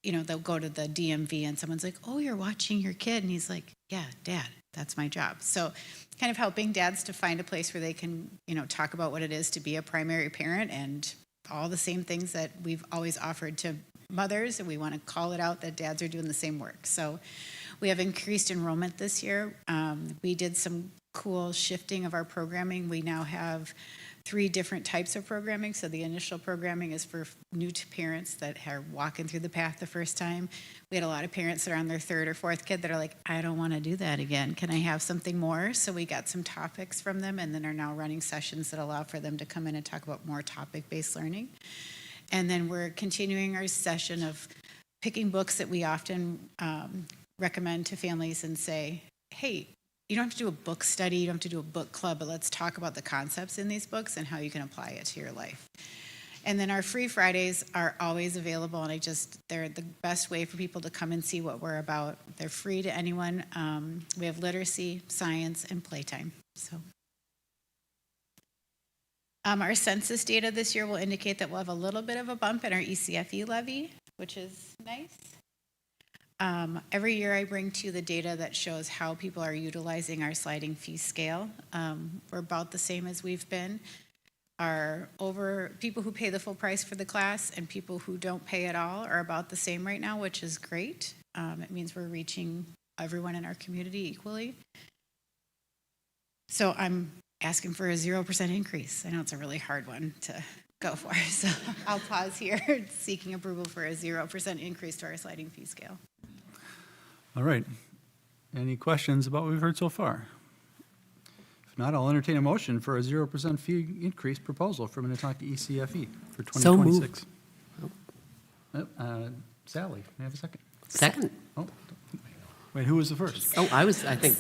they'll go to the DMV and someone's like, oh, you're watching your kid. And he's like, yeah, Dad, that's my job. So kind of helping dads to find a place where they can, talk about what it is to be a primary parent and all the same things that we've always offered to mothers, and we want to call it out that dads are doing the same work. So we have increased enrollment this year. We did some cool shifting of our programming. We now have 3 different types of programming. So the initial programming is for new to parents that are walking through the path the first time. We had a lot of parents that are on their 3rd or 4th kid that are like, I don't want to do that again. Can I have something more? So we got some topics from them and then are now running sessions that allow for them to come in and talk about more topic-based learning. And then we're continuing our session of picking books that we often recommend to families and say, hey, you don't have to do a book study, you don't have to do a book club, but let's talk about the concepts in these books and how you can apply it to your life. And then our free Fridays are always available, and they're the best way for people to come and see what we're about. They're free to anyone. We have literacy, science, and playtime. So. Our census data this year will indicate that we'll have a little bit of a bump in our ECFE levy, which is nice. Every year I bring to you the data that shows how people are utilizing our sliding fee scale. We're about the same as we've been. People who pay the full price for the class and people who don't pay at all are about the same right now, which is great. It means we're reaching everyone in our community equally. So I'm asking for a 0% increase. I know it's a really hard one to go for, so I'll pause here, seeking approval for a 0% increase to our sliding fee scale. All right. Any questions about what we've heard so far? If not, I'll entertain a motion for a 0% fee increase proposal for Minnetonka ECFE for 2026. Sally, may I have a second? Second. Oh, wait, who was the first? Oh, I think.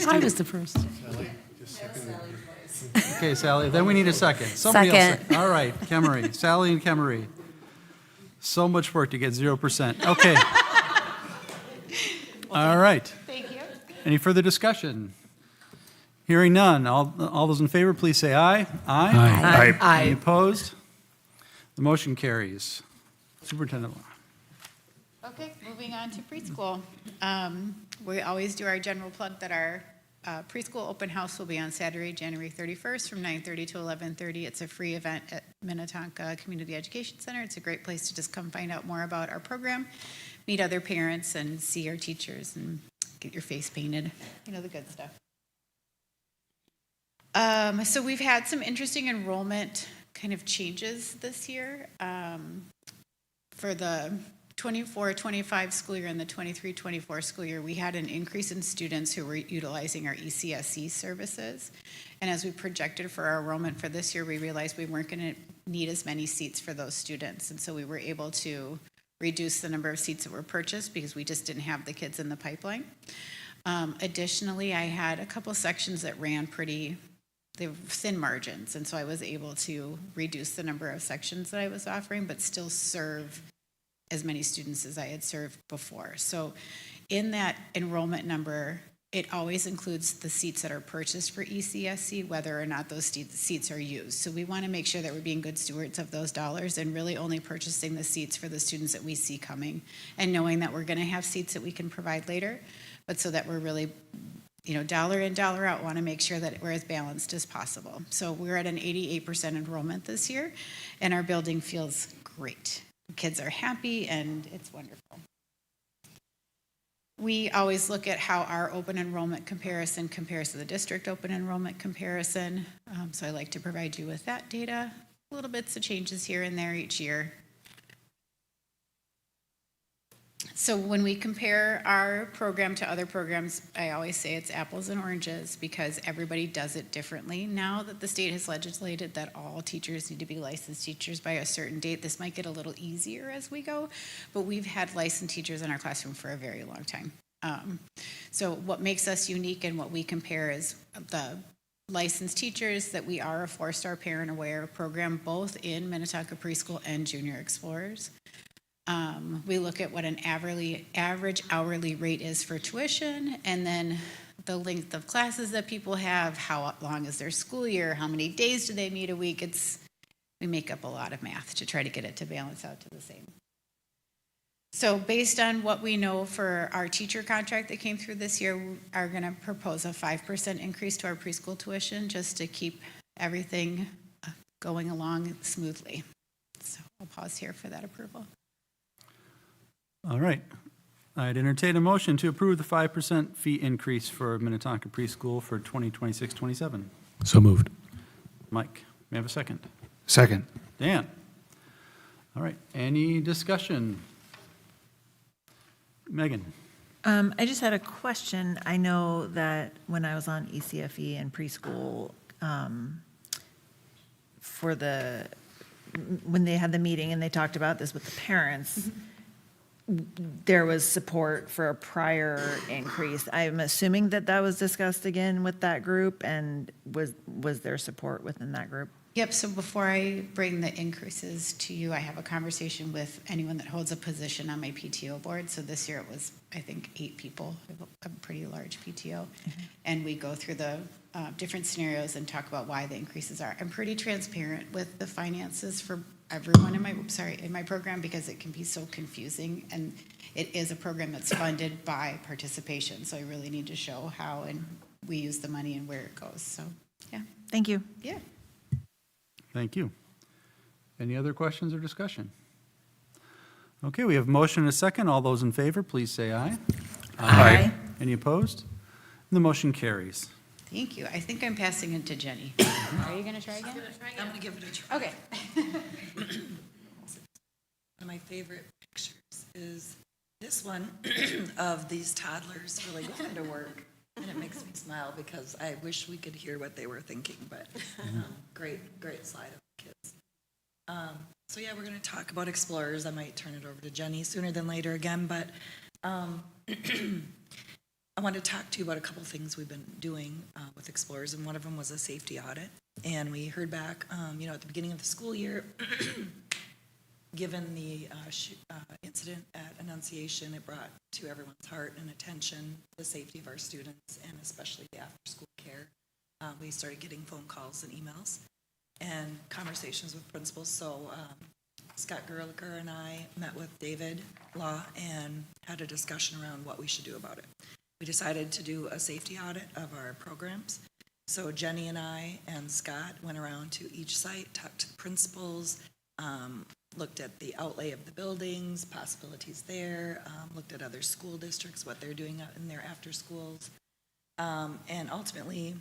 I was the first. Okay, Sally, then we need a second. Somebody else. Second. All right, Kemery, Sally and Kemery. So much work to get 0%. Okay. All right. Thank you. Any further discussion? Hearing none. All those in favor, please say aye. Aye. Aye. Any opposed? The motion carries. Superintendent Law. Okay, moving on to preschool. We always do our general plug that our preschool open house will be on Saturday, January 31st from 9:30 to 11:30. It's a free event at Minnetonka Community Education Center. It's a great place to just come find out more about our program, meet other parents, and see our teachers and get your face painted. The good stuff. So we've had some interesting enrollment kind of changes this year. For the 24-25 school year and the 23-24 school year, we had an increase in students who were utilizing our ECFE services. And as we projected for our enrollment for this year, we realized we weren't going to need as many seats for those students. And so we were able to reduce the number of seats that were purchased because we just didn't have the kids in the pipeline. Additionally, I had a couple sections that ran they were thin margins, and so I was able to reduce the number of sections that I was offering, but still serve as many students as I had served before. So in that enrollment number, it always includes the seats that are purchased for ECSC, whether or not those seats are used. So we want to make sure that we're being good stewards of those dollars and really only purchasing the seats for the students that we see coming, and knowing that we're going to have seats that we can provide later, but so that we're really, dollar in, dollar out, want to make sure that we're as balanced as possible. So we're at an 88% enrollment this year, and our building feels great. Kids are happy, and it's wonderful. We always look at how our open enrollment comparison compares to the district open enrollment comparison. So I like to provide you with that data. Little bits of changes here and there each year. So when we compare our program to other programs, I always say it's apples and oranges because everybody does it differently. Now that the state has legislated that all teachers need to be licensed teachers by a certain date, this might get a little easier as we go, but we've had licensed teachers in our classroom for a very long time. So what makes us unique and what we compare is the licensed teachers, that we are a 4-star parent aware program, both in Minnetonka Preschool and Junior Explorers. We look at what an average hourly rate is for tuition, and then the length of classes that people have, how long is their school year, how many days do they meet a week. We make up a lot of math to try to get it to balance out to the same. So based on what we know for our teacher contract that came through this year, we are going to propose a 5% increase to our preschool tuition just to keep everything going along smoothly. So I'll pause here for that approval. All right. I'd entertain a motion to approve the 5% fee increase for Minnetonka Preschool for 2026-27. So moved. Mike, may I have a second? Second. Dan? All right. Any discussion? Megan? I just had a question. I know that when I was on ECFE and preschool, when they had the meeting and they talked about this with the parents, there was support for a prior increase. I'm assuming that was discussed again with that group, and was there support within that group? Yep, so before I bring the increases to you, I have a conversation with anyone that holds a position on my PTO board. So this year it was, I think, 8 people, a pretty large PTO. And we go through the different scenarios and talk about why the increases are. I'm pretty transparent with the finances for everyone in my program, because it can be so confusing, and it is a program that's funded by participation. So I really need to show how and we use the money and where it goes. So, yeah. Thank you. Yeah. Thank you. Any other questions or discussion? Okay, we have a motion and a second. All those in favor, please say aye. Aye. Any opposed? The motion carries. Thank you. I think I'm passing it to Jenny. Are you going to try again? I'm going to give it a try. Okay. One of my favorite pictures is this one of these toddlers really going to work. And it makes me smile because I wish we could hear what they were thinking, but great slide of the kids. So yeah, we're going to talk about Explorers. I might turn it over to Jenny sooner than later again, but I want to talk to you about a couple things we've been doing with Explorers, and one of them was a safety audit. And we heard back, at the beginning of the school year, given the incident at Annunciation, it brought to everyone's heart and attention the safety of our students, and especially the after-school care. We started getting phone calls and emails and conversations with principals. So Scott Gerlicher and I met with David Law and had a discussion around what we should do about it. We decided to do a safety audit of our programs. So Jenny and I and Scott went around to each site, talked to the principals, looked at the outlay of the buildings, possibilities there, looked at other school districts, what they're doing in their after schools. And ultimately,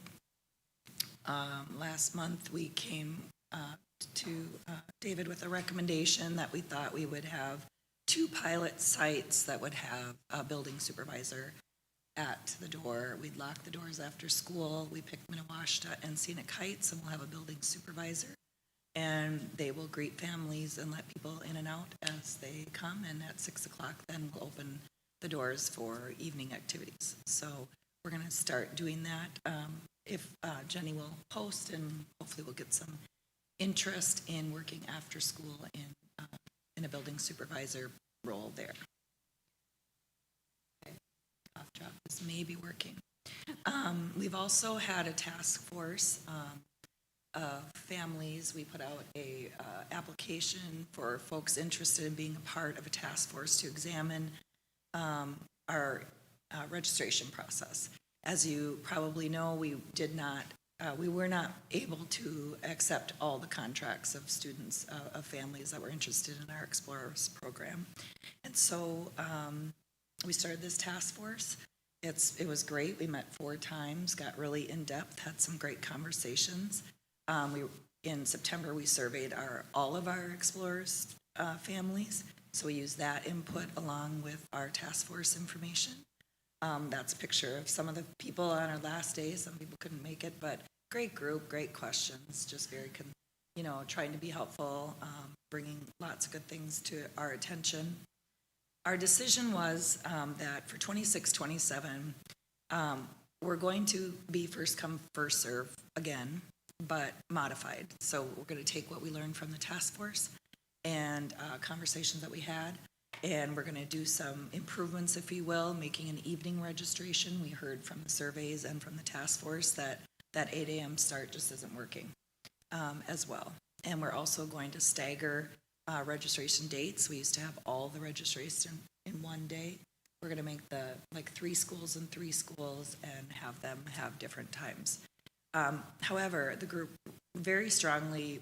Last month, we came to David with a recommendation that we thought we would have 2 pilot sites that would have a building supervisor at the door. We'd lock the doors after school. We picked Minnetonka and Scenic Heights, and we'll have a building supervisor. And they will greet families and let people in and out as they come. And at 6 o'clock, then we'll open the doors for evening activities. So we're going to start doing that. If Jenny will post, and hopefully we'll get some interest in working after school in a building supervisor role there. Okay. Cough drop is maybe working. We've also had a task force of families. We put out a application for folks interested in being a part of a task force to examine our registration process. As you probably know, we were not able to accept all the contracts of students, of families that were interested in our Explorers program. And so we started this task force. It was great. We met 4 times, got really in-depth, had some great conversations. In September, we surveyed all of our Explorers families. So we used that input along with our task force information. That's a picture of some of the people on our last day. Some people couldn't make it, but great group, great questions, just very, trying to be helpful, bringing lots of good things to our attention. Our decision was that for 26-27, we're going to be first come, first serve again, but modified. So we're going to take what we learned from the task force and conversations that we had, and we're going to do some improvements, if you will, making an evening registration. We heard from the surveys and from the task force that 8 a.m. start just isn't working as well. And we're also going to stagger registration dates. We used to have all the registration in one day. We're going to make 3 schools and 3 schools and have them have different times. However, the group very strongly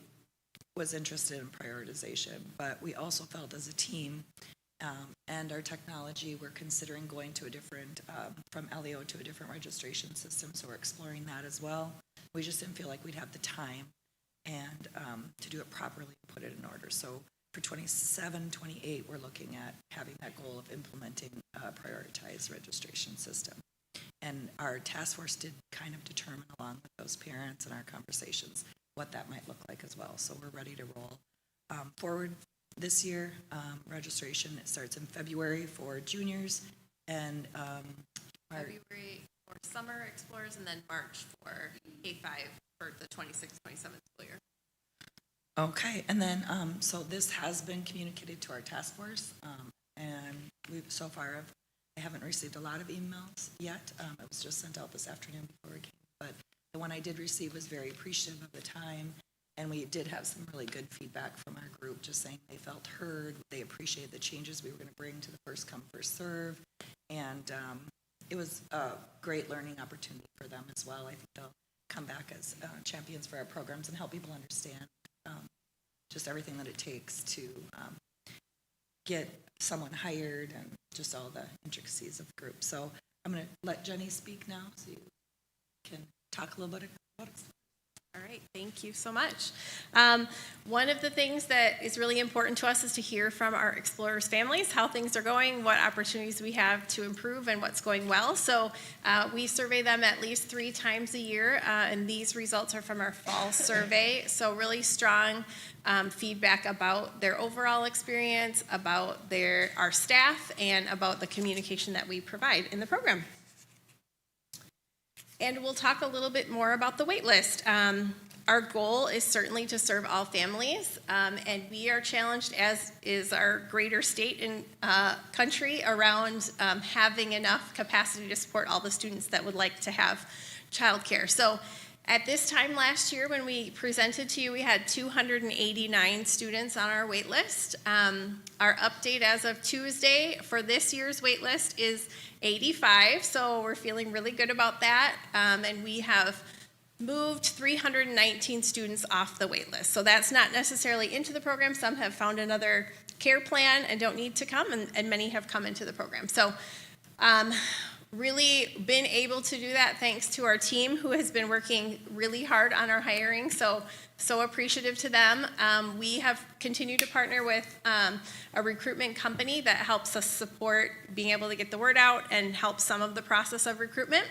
was interested in prioritization, but we also felt as a team and our technology, we're considering going to a different, from LEO to a different registration system, so we're exploring that as well. We just didn't feel like we'd have the time and to do it properly and put it in order. So for 27, 28, we're looking at having that goal of implementing a prioritized registration system. And our task force did kind of determine, along with those parents and our conversations, what that might look like as well. So we're ready to roll forward this year. Registration, it starts in February for juniors, and February for summer explorers, and then March for K5 for the 26-27 school year. Okay, and then so this has been communicated to our task force, and so far I haven't received a lot of emails yet. It was just sent out this afternoon before we came, but the one I did receive was very appreciative of the time, and we did have some really good feedback from our group, just saying they felt heard, they appreciated the changes we were going to bring to the first come, first serve, and it was a great learning opportunity for them as well. I think they'll come back as champions for our programs and help people understand just everything that it takes to get someone hired and just all the intricacies of the group. So I'm going to let Jenny speak now so you can talk a little bit about it. All right, thank you so much. One of the things that is really important to us is to hear from our Explorers families, how things are going, what opportunities we have to improve, and what's going well. So we survey them at least 3 times a year, and these results are from our fall survey. So really strong feedback about their overall experience, about our staff, and about the communication that we provide in the program. And we'll talk a little bit more about the wait list. Our goal is certainly to serve all families, and we are challenged, as is our greater state and country, around having enough capacity to support all the students that would like to have childcare. So at this time last year, when we presented to you, we had 289 students on our wait list. Our update as of Tuesday for this year's wait list is 85, so we're feeling really good about that. And we have moved 319 students off the wait list. So that's not necessarily into the program. Some have found another care plan and don't need to come, and many have come into the program. So Really been able to do that thanks to our team who has been working really hard on our hiring, so appreciative to them. We have continued to partner with a recruitment company that helps us support being able to get the word out and help some of the process of recruitment.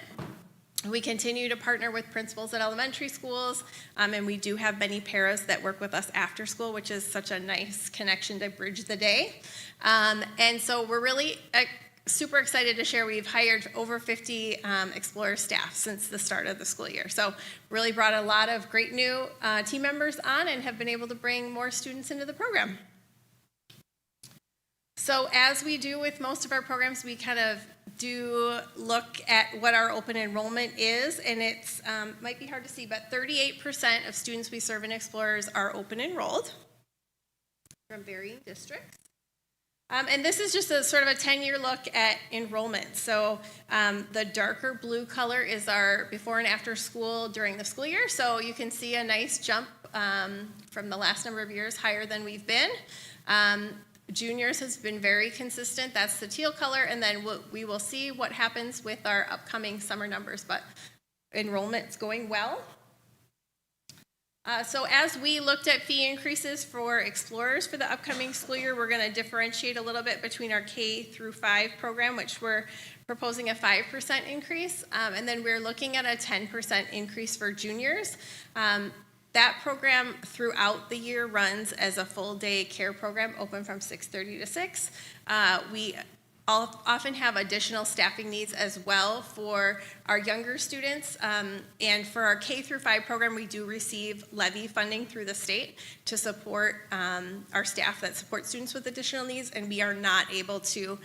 We continue to partner with principals at elementary schools, and we do have many paras that work with us after school, which is such a nice connection to bridge the day. And so we're really super excited to share we've hired over 50 Explorer staff since the start of the school year. So really brought a lot of great new team members on and have been able to bring more students into the program. So as we do with most of our programs, we kind of do look at what our open enrollment is, and it's might be hard to see, but 38% of students we serve in Explorers are open enrolled from varying districts. And this is just a sort of a 10-year look at enrollment. So the darker blue color is our before and after school during the school year. So you can see a nice jump from the last number of years, higher than we've been. Juniors has been very consistent. That's the teal color. And then we will see what happens with our upcoming summer numbers. But enrollment's going well. So as we looked at fee increases for Explorers for the upcoming school year, we're going to differentiate a little bit between our K through 5 program, which we're proposing a 5% increase, and then we're looking at a 10% increase for juniors. That program throughout the year runs as a full day care program, open from 6:30 to 6. We often have additional staffing needs as well for our younger students. And for our K through 5 program, we do receive Levy funding through the state to support our staff that support students with additional needs, and we are not able to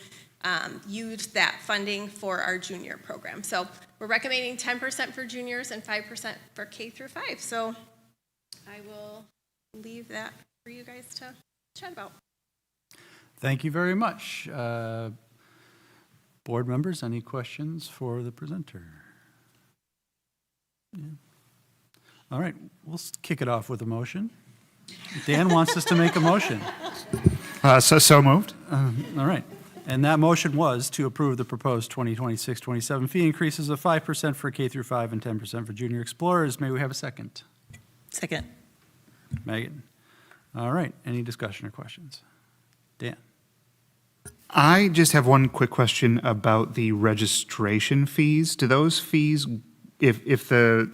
use that funding for our junior program. So we're recommending 10% for juniors and 5% for K through 5. So I will leave that for you guys to chat about. Thank you very much. Board members, any questions for the presenter? Yeah. All right, we'll kick it off with a motion. Dan wants us to make a motion. So moved. All right. And that motion was to approve the proposed 2026-27 fee increases of 5% for K through 5 and 10% for junior explorers. May we have a second? Second. Megan. All right. Any discussion or questions? Dan. I just have one quick question about the registration fees. Do those fees, if the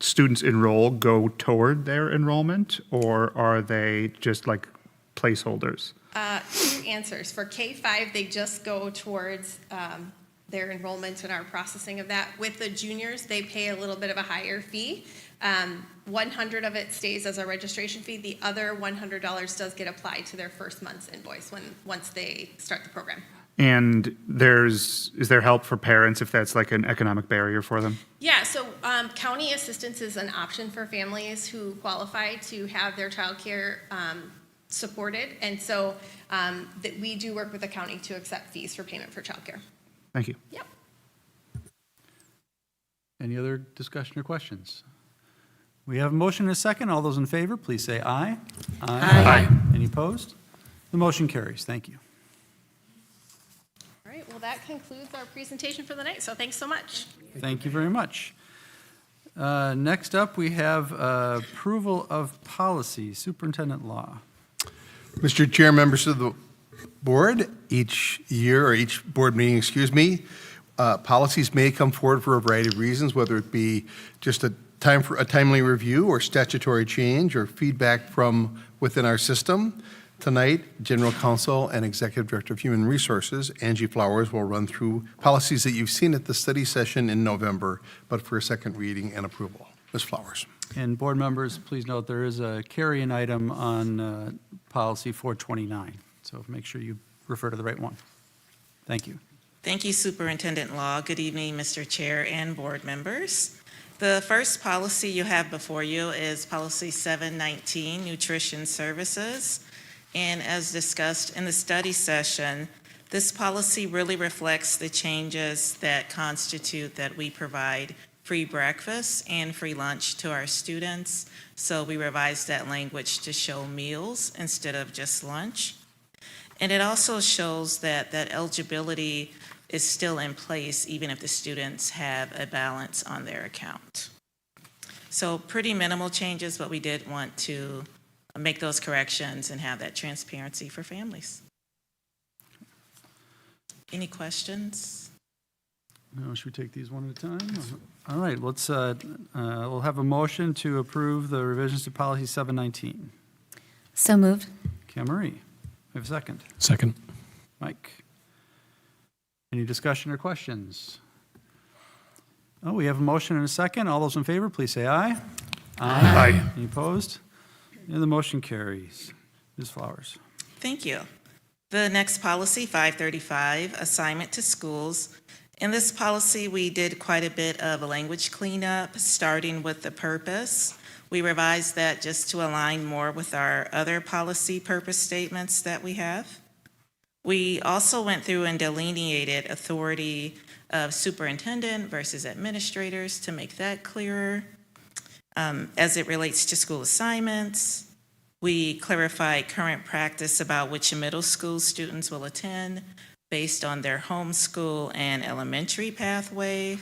students enroll, go toward their enrollment, or are they just like placeholders? Two answers. For K-5, they just go towards their enrollment and our processing of that. With the juniors, they pay a little bit of a higher fee. 100 of it stays as a registration fee. The other $100 does get applied to their first month's invoice once they start the program. And is there help for parents if that's like an economic barrier for them? Yeah, so county assistance is an option for families who qualify to have their child care supported. And so that we do work with the county to accept fees for payment for child care. Thank you. Yep. Any other discussion or questions? We have a motion and a second. All those in favor, please say aye. Aye. Any opposed? The motion carries. Thank you. All right, well, that concludes our presentation for the night, so thanks so much. Thank you very much. Next up, we have approval of policy, Superintendent Law. Mr. Chair, members of the board, each year, or each board meeting, policies may come forward for a variety of reasons, whether it be just a timely review or statutory change or feedback from within our system. Tonight, General Counsel and Executive Director of Human Resources, Angie Flowers, will run through policies that you've seen at the study session in November, but for a second reading and approval. Ms. Flowers. And board members, please note there is a carry-in item on policy 429. So make sure you refer to the right one. Thank you. Thank you, Superintendent Law. Good evening, Mr. Chair and board members. The first policy you have before you is Policy 719, Nutrition Services. And as discussed in the study session, this policy really reflects the changes that constitute that we provide free breakfast and free lunch to our students. So we revised that language to show meals instead of just lunch. And it also shows that eligibility is still in place even if the students have a balance on their account. So pretty minimal changes, but we did want to make those corrections and have that transparency for families. Any questions? No, should we take these one at a time? All right, let's, we'll have a motion to approve the revisions to policy 719. So moved. Marie, we have a second. Second. Mike. Any discussion or questions? Oh, we have a motion and a second. All those in favor, please say aye. Aye. Any opposed? And the motion carries. Ms. Flowers. Thank you. The next policy, 535, assignment to schools. In this policy, we did quite a bit of a language cleanup, starting with the purpose. We revised that just to align more with our other policy purpose statements that we have. We also went through and delineated authority of superintendent versus administrators to make that clearer. As it relates to school assignments, we clarified current practice about which middle school students will attend based on their homeschool and elementary pathway.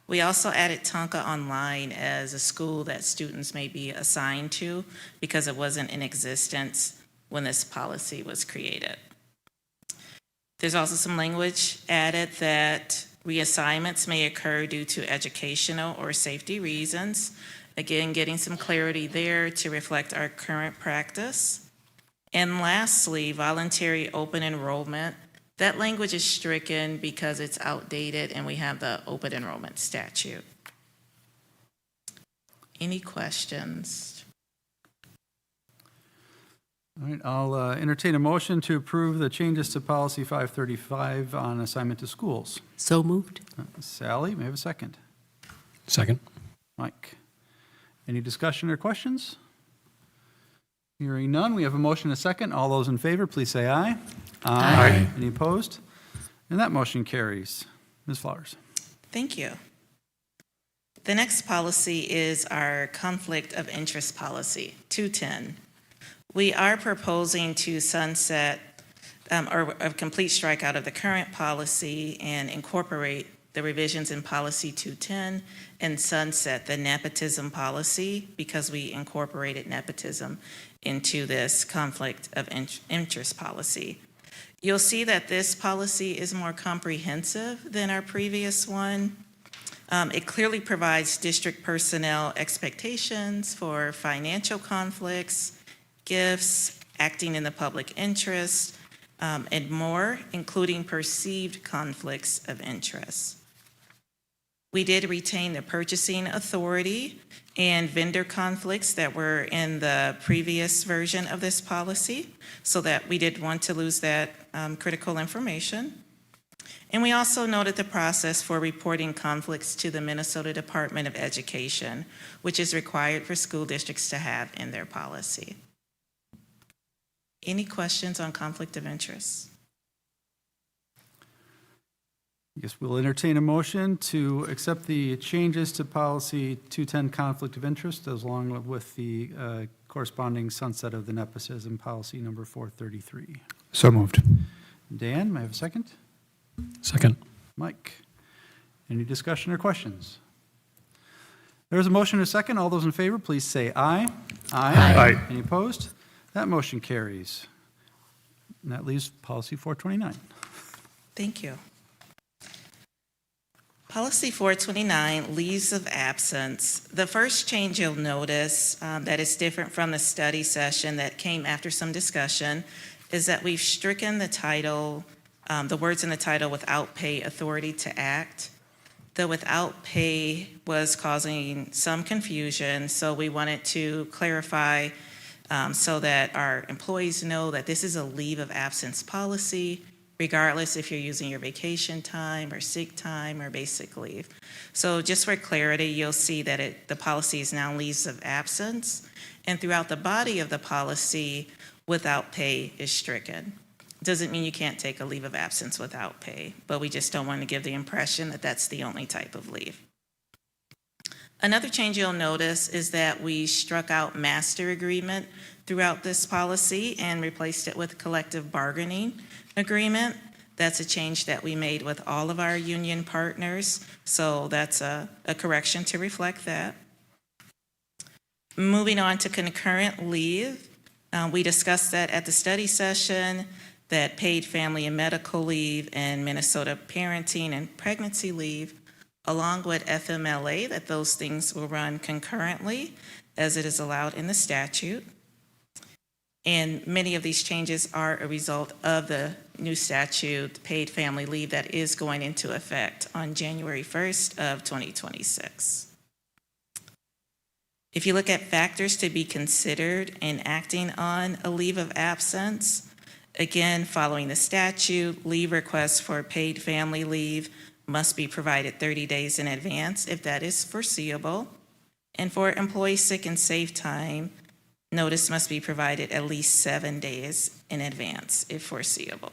We also added Tonka Online as a school that students may be assigned to because it wasn't in existence when this policy was created. There's also some language added that reassignments may occur due to educational or safety reasons. Again, getting some clarity there to reflect our current practice. And lastly, voluntary open enrollment. That language is stricken because it's outdated and we have the open enrollment statute. Any questions? All right, I'll entertain a motion to approve the changes to policy 535 on assignment to schools. So moved. Sally, may I have a second? Second. Mike. Any discussion or questions? Hearing none, we have a motion and a second. All those in favor, please say aye. Aye. Any opposed? And that motion carries. Ms. Flowers. Thank you. The next policy is our conflict of interest policy, 210. We are proposing to sunset or a complete strikeout of the current policy and incorporate the revisions in policy 210 and sunset the nepotism policy because we incorporated nepotism into this conflict of interest policy. You'll see that this policy is more comprehensive than our previous one. It clearly provides district personnel expectations for financial conflicts, gifts, acting in the public interest, and more, including perceived conflicts of interest. We did retain the purchasing authority and vendor conflicts that were in the previous version of this policy, so that we didn't want to lose that critical information. And we also noted the process for reporting conflicts to the Minnesota Department of Education, which is required for school districts to have in their policy. Any questions on conflict of interest? I guess we'll entertain a motion to accept the changes to policy 210 conflict of interest as along with the corresponding sunset of the nepotism policy number 433. So moved. Dan, may I have a second? Second. Mike. Any discussion or questions? There's a motion and a second. All those in favor, please say aye. Aye. Any opposed? That motion carries. And that leaves policy 429. Thank you. Policy 429, leaves of absence. The first change you'll notice that is different from the study session that came after some discussion is that we've stricken the title, the words in the title, without pay authority to act. The without pay was causing some confusion, so we wanted to clarify so that our employees know that this is a leave of absence policy, regardless if you're using your vacation time or sick time or basic leave. So just for clarity, you'll see that the policy is now leaves of absence, and throughout the body of the policy, without pay is stricken. Doesn't mean you can't take a leave of absence without pay, but we just don't want to give the impression that that's the only type of leave. Another change you'll notice is that we struck out master agreement throughout this policy and replaced it with collective bargaining agreement. That's a change that we made with all of our union partners, so that's a correction to reflect that. Moving on to concurrent leave, we discussed that at the study session, that paid family and medical leave and Minnesota parenting and pregnancy leave, along with FMLA, that those things will run concurrently as it is allowed in the statute. And many of these changes are a result of the new statute, paid family leave, that is going into effect on January 1st of 2026. If you look at factors to be considered in acting on a leave of absence, again, following the statute, leave requests for paid family leave must be provided 30 days in advance if that is foreseeable. And for employee sick and safe time, notice must be provided at least 7 days in advance if foreseeable.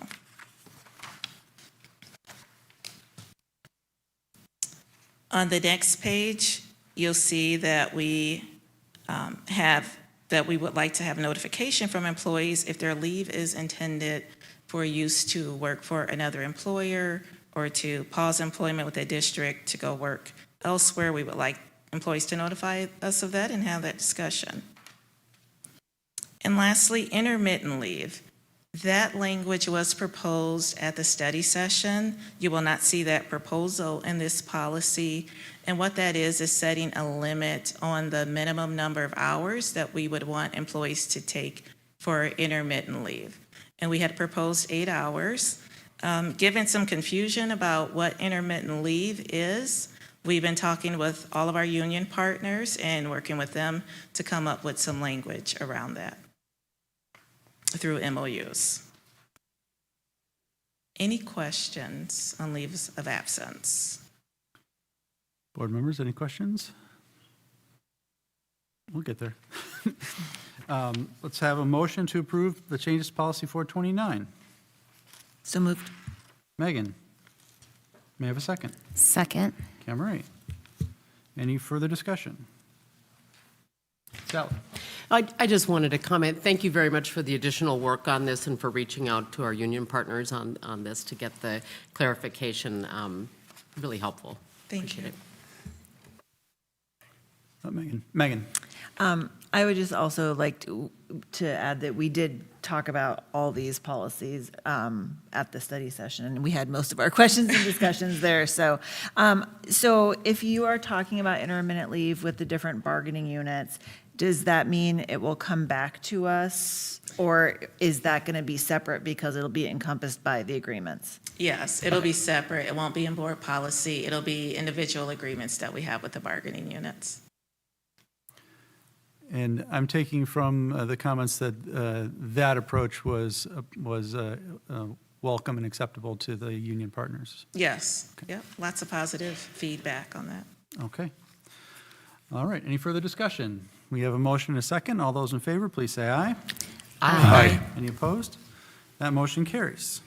On the next page, you'll see that we we would like to have notification from employees if their leave is intended for use to work for another employer or to pause employment with a district to go work elsewhere. We would like employees to notify us of that and have that discussion. And lastly, intermittent leave. That language was proposed at the study session. You will not see that proposal in this policy. And what that is setting a limit on the minimum number of hours that we would want employees to take for intermittent leave. And we had proposed 8 hours. Given some confusion about what intermittent leave is, we've been talking with all of our union partners and working with them to come up with some language around that through MOUs. Any questions on leaves of absence? Board members, any questions? We'll get there. Let's have a motion to approve the changes to policy 429. So moved. Megan, may I have a second? Second. Camry, any further discussion? Sally? I just wanted to comment. Thank you very much for the additional work on this and for reaching out to our union partners on this to get the clarification. Really helpful. Thank you. Appreciate it. Megan? I would just also like to add that we did talk about all these policies at the study session, and we had most of our questions and discussions there. So if you are talking about intermittent leave with the different bargaining units, does that mean it will come back to us, or is that going to be separate because it'll be encompassed by the agreements? Yes, it'll be separate. It won't be in board policy. It'll be individual agreements that we have with the bargaining units. And I'm taking from the comments that that approach was welcome and acceptable to the union partners. Yes, yep, lots of positive feedback on that. Okay. All right, any further discussion? We have a motion and a second. All those in favor, please say aye. Aye. Any opposed? That motion carries.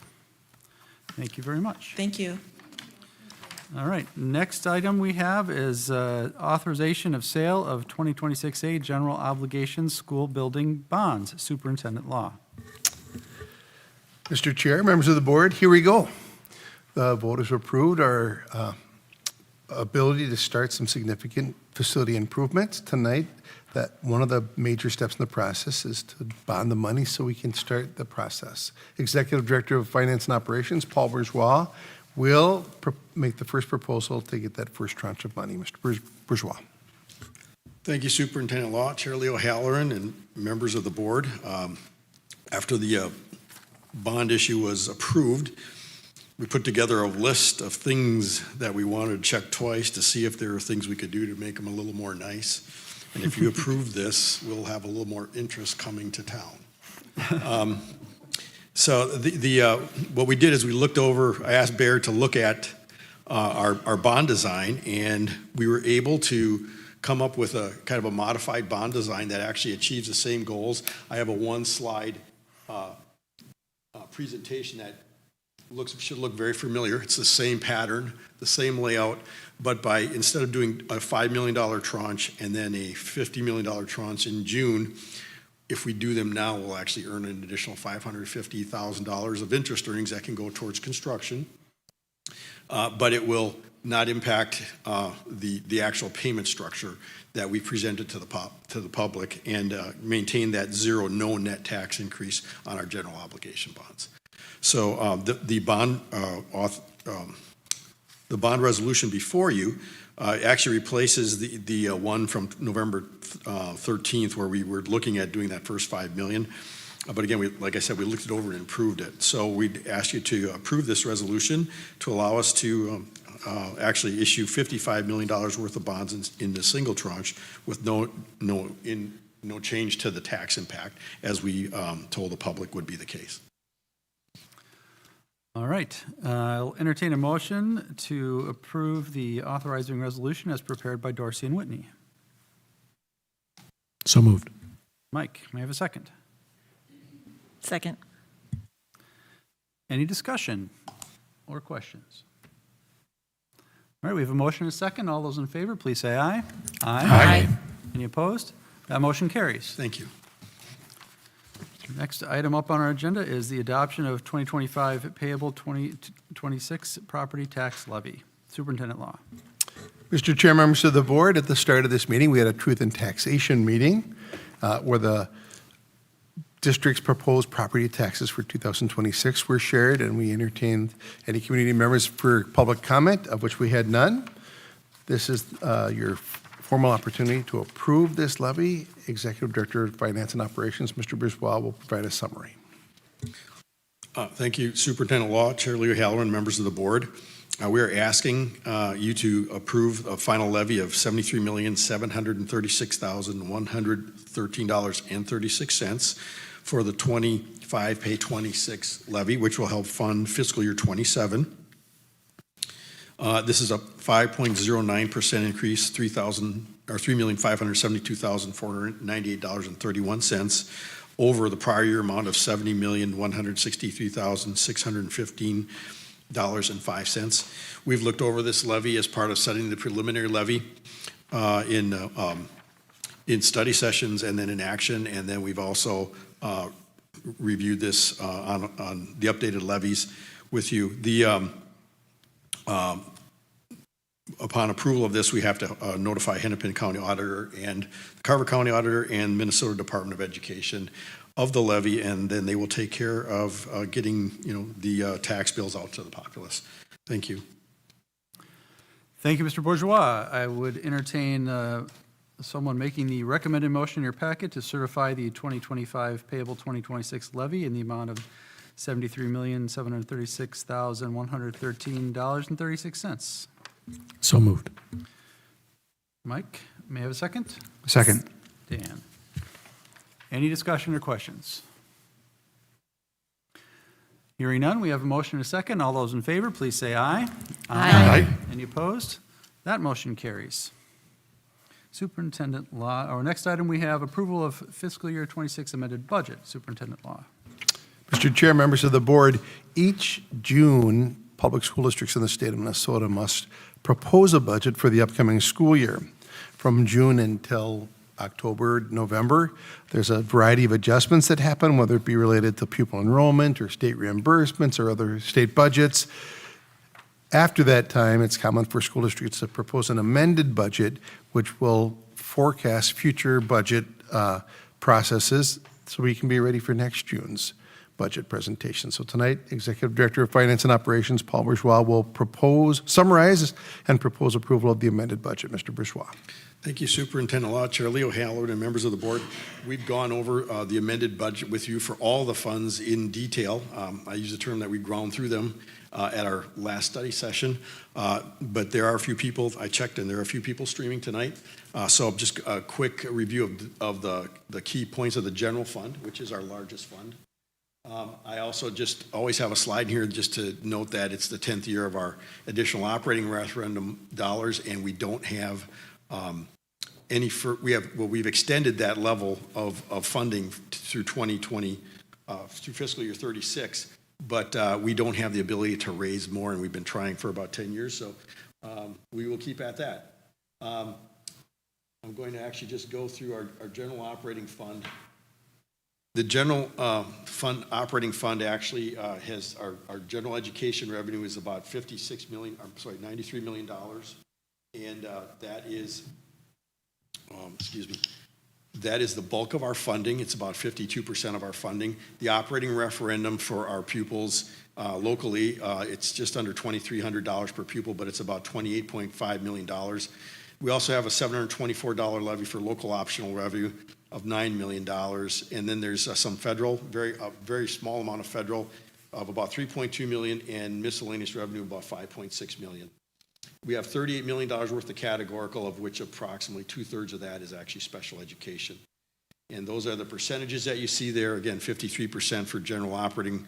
Thank you very much. Thank you. All right, next item we have is authorization of sale of 2026A general obligations school building bonds, Superintendent Law. Mr. Chair, members of the board, here we go. The voters approved our ability to start some significant facility improvements tonight. That one of the major steps in the process is to bond the money so we can start the process. Executive Director of Finance and Operations, Paul Bourgeois, will make the first proposal to get that first tranche of money. Mr. Bourgeois. Thank you, Superintendent Law, Chair Leo Halloran, and members of the board. After the bond issue was approved, we put together a list of things that we wanted to check twice to see if there are things we could do to make them a little more nice. And if you approve this, we'll have a little more interest coming to town. So what we did is we looked over, I asked Bear to look at our bond design, and we were able to come up with a kind of a modified bond design that actually achieves the same goals. I have a one-slide presentation that should look very familiar. It's the same pattern, the same layout, but instead of doing a $5 million tranche and then a $50 million tranche in June, if we do them now, we'll actually earn an additional $550,000 of interest earnings that can go towards construction. But it will not impact the actual payment structure that we presented to the public, and maintain that zero no net tax increase on our general obligation bonds. So the bond resolution before you actually replaces the one from November 13th, where we were looking at doing that first $5 million. But again, like I said, we looked it over and improved it. So we'd ask you to approve this resolution to allow us to actually issue $55 million worth of bonds in the single tranche with no change to the tax impact, as we told the public would be the case. All right. I'll entertain a motion to approve the authorizing resolution as prepared by Dorsey and Whitney. So moved. Mike, may I have a second? Second. Any discussion or questions? All right, we have a motion and a second. All those in favor, please say aye. Aye. Any opposed? That motion carries. Thank you. Next item up on our agenda is the adoption of 2025 Payable 2026 Property Tax Levy. Superintendent Law. Mr. Chair, members of the board, at the start of this meeting, we had a truth and taxation meeting where the district's proposed property taxes for 2026 were shared, and we entertained any community members for public comment, of which we had none. This is your formal opportunity to approve this levy. Executive Director of Finance and Operations, Mr. Bourgeois, will provide a summary. Thank you, Superintendent Law, Chair Leo Halloran, members of the board. We are asking you to approve a final levy of $73,736,113.36 for the 25 pay 26 levy, which will help fund fiscal year 27. This is a 5.09% increase, $3,572,498.31 over the prior year amount of $70,163,615.05. We've looked over this levy as part of setting the preliminary levy in study sessions and then in action, and then we've also reviewed this on the updated levies with you. Upon approval of this, we have to notify Hennepin County Auditor and Carver County Auditor and Minnesota Department of Education of the levy, and then they will take care of getting the tax bills out to the populace. Thank you. Thank you, Mr. Bourgeois. I would entertain someone making the recommended motion in your packet to certify the 2025 Payable 2026 levy in the amount of $73,736,113.36. So moved. Mike, may I have a second? Second. Dan. Any discussion or questions? Hearing none, we have a motion and a second. All those in favor, please say aye. Aye. Any opposed? That motion carries. Superintendent Law, our next item, we have approval of fiscal year 26 amended budget. Superintendent Law. Mr. Chair, members of the board, each June, public school districts in the state of Minnesota must propose a budget for the upcoming school year. From June until October, November, there's a variety of adjustments that happen, whether it be related to pupil enrollment or state reimbursements or other state budgets. After that time, it's common for school districts to propose an amended budget, which will forecast future budget processes so we can be ready for next June's budget presentation. So tonight, Executive Director of Finance and Operations, Paul Bourgeois, will summarize and propose approval of the amended budget. Mr. Bourgeois. Thank you, Superintendent Law, Chair Leo Halloran, and members of the board. We've gone over the amended budget with you for all the funds in detail. I use the term that we ground through them at our last study session, but there are a few people, I checked, and there are a few people streaming tonight. So just a quick review of the key points of the general fund, which is our largest fund. I also just always have a slide here just to note that it's the 10th year of our additional operating referendum dollars, and we don't have we've extended that level of funding through 2020, through fiscal year 36, but we don't have the ability to raise more, and we've been trying for about 10 years, so we will keep at that. I'm going to actually just go through our general operating fund The general fund, operating fund actually has, our general education revenue is about $93 million. And that is, that is the bulk of our funding. It's about 52% of our funding. The operating referendum for our pupils locally, it's just under $2,300 per pupil, but it's about $28.5 million. We also have a $724 levy for local optional revenue of $9 million. And then there's some federal, very small amount of federal of about $3.2 million, and miscellaneous revenue about $5.6 million. We have $38 million worth of categorical, of which approximately 2/3 of that is actually special education. And those are the percentages that you see there. Again, 53% for general operating,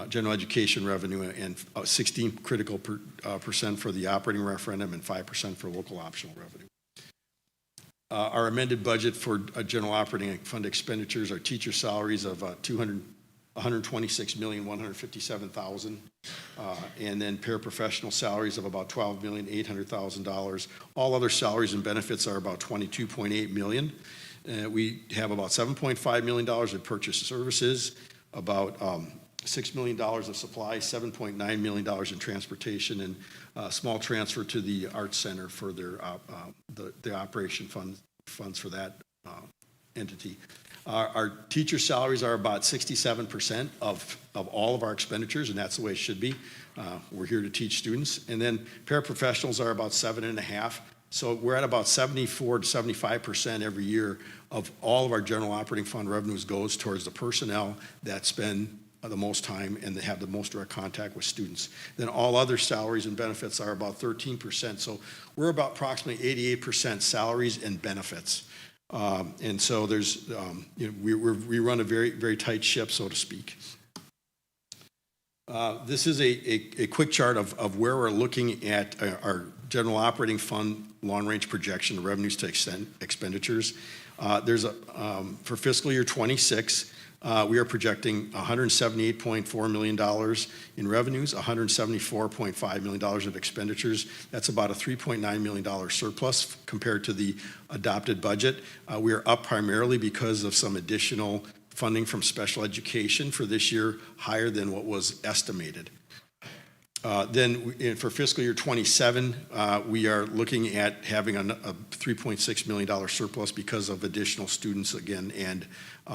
general education revenue, and 16 critical percent for the operating referendum, and 5% for local optional revenue. Our amended budget for general operating fund expenditures are teacher salaries of $126,157,000, and then paraprofessional salaries of about $12,800,000. All other salaries and benefits are about $22.8 million. We have about $7.5 million in purchase services, about $6 million of supplies, $7.9 million in transportation, and a small transfer to the Arts Center for their the operation funds for that entity. Our teacher salaries are about 67% of all of our expenditures, and that's the way it should be. We're here to teach students. And then paraprofessionals are about 7.5%. So we're at about 74 to 75% every year of all of our general operating fund revenues goes towards the personnel that spend the most time and they have the most direct contact with students. Then all other salaries and benefits are about 13%. So we're about approximately 88% salaries and benefits. And so there's, we run a very, very tight ship, so to speak. This is a quick chart of where we're looking at our general operating fund long-range projection of revenues to expenditures. For fiscal year 26, we are projecting $178.4 million in revenues, $174.5 million of expenditures. That's about a $3.9 million surplus compared to the adopted budget. We are up primarily because of some additional funding from special education for this year, higher than what was estimated. Then for fiscal year 27, we are looking at having a $3.6 million surplus because of additional students again and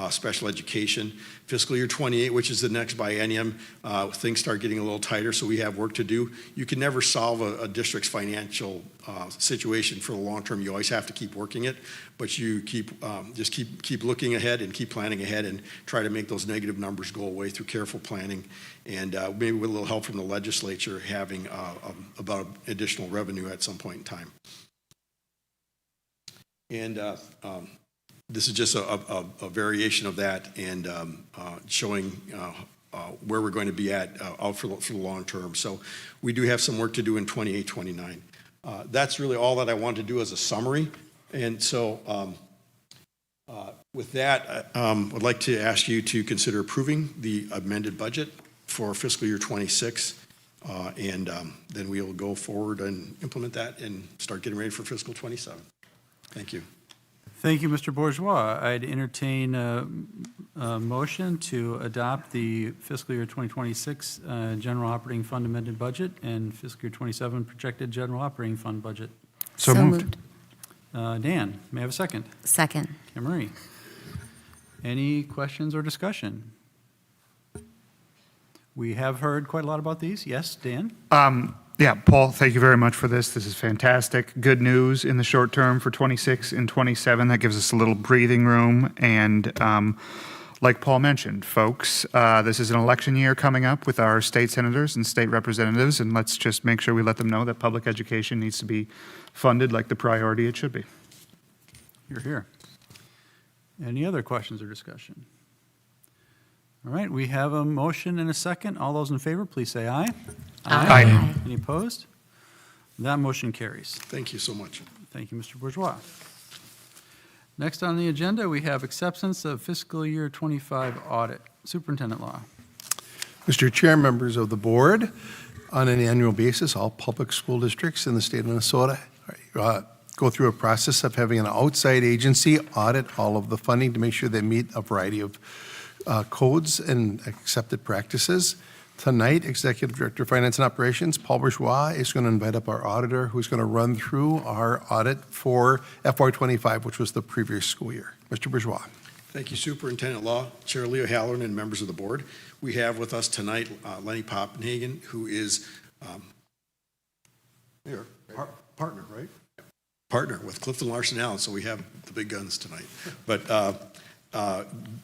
special education. Fiscal year 28, which is the next biennium, things start getting a little tighter, so we have work to do. You can never solve a district's financial situation for the long term. You always have to keep working it, but you just keep looking ahead and keep planning ahead and try to make those negative numbers go away through careful planning, and maybe with a little help from the legislature having about additional revenue at some point in time. And this is just a variation of that, and showing where we're going to be at out for the long term. So we do have some work to do in 28, 29. That's really all that I want to do as a summary. And so with that, I'd like to ask you to consider approving the amended budget for fiscal year 26. And then we'll go forward and implement that and start getting ready for fiscal 27. Thank you. Thank you, Mr. Bourgeois. I'd entertain a motion to adopt the fiscal year 2026 general operating fund amended budget and fiscal year 27 projected general operating fund budget. So moved. Dan, may I have a second? Second. Anne Marie. Any questions or discussion? We have heard quite a lot about these. Yes, Dan? Yeah, Paul, thank you very much for this. This is fantastic. Good news in the short term for 26 and 27. That gives us a little breathing room. And like Paul mentioned, folks, this is an election year coming up with our state senators and state representatives, and let's just make sure we let them know that public education needs to be funded like the priority it should be. You're here. Any other questions or discussion? All right, we have a motion and a second. All those in favor, please say aye. Aye. Any opposed? That motion carries. Thank you so much. Thank you, Mr. Bourgeois. Next on the agenda, we have acceptance of fiscal year 25 audit. Superintendent Law. Mr. Chair, members of the board, on an annual basis, all public school districts in the state of Minnesota go through a process of having an outside agency audit all of the funding to make sure they meet a variety of codes and accepted practices. Tonight, Executive Director of Finance and Operations, Paul Bourgeois, is going to invite up our auditor, who's going to run through our audit for FY25, which was the previous school year. Mr. Bourgeois. Thank you, Superintendent Law, Chair Leo Halloran, and members of the board. We have with us tonight Lenny Poppenhagen, who is your partner, right? Partner with Clifton Larson Allen, so we have the big guns tonight. But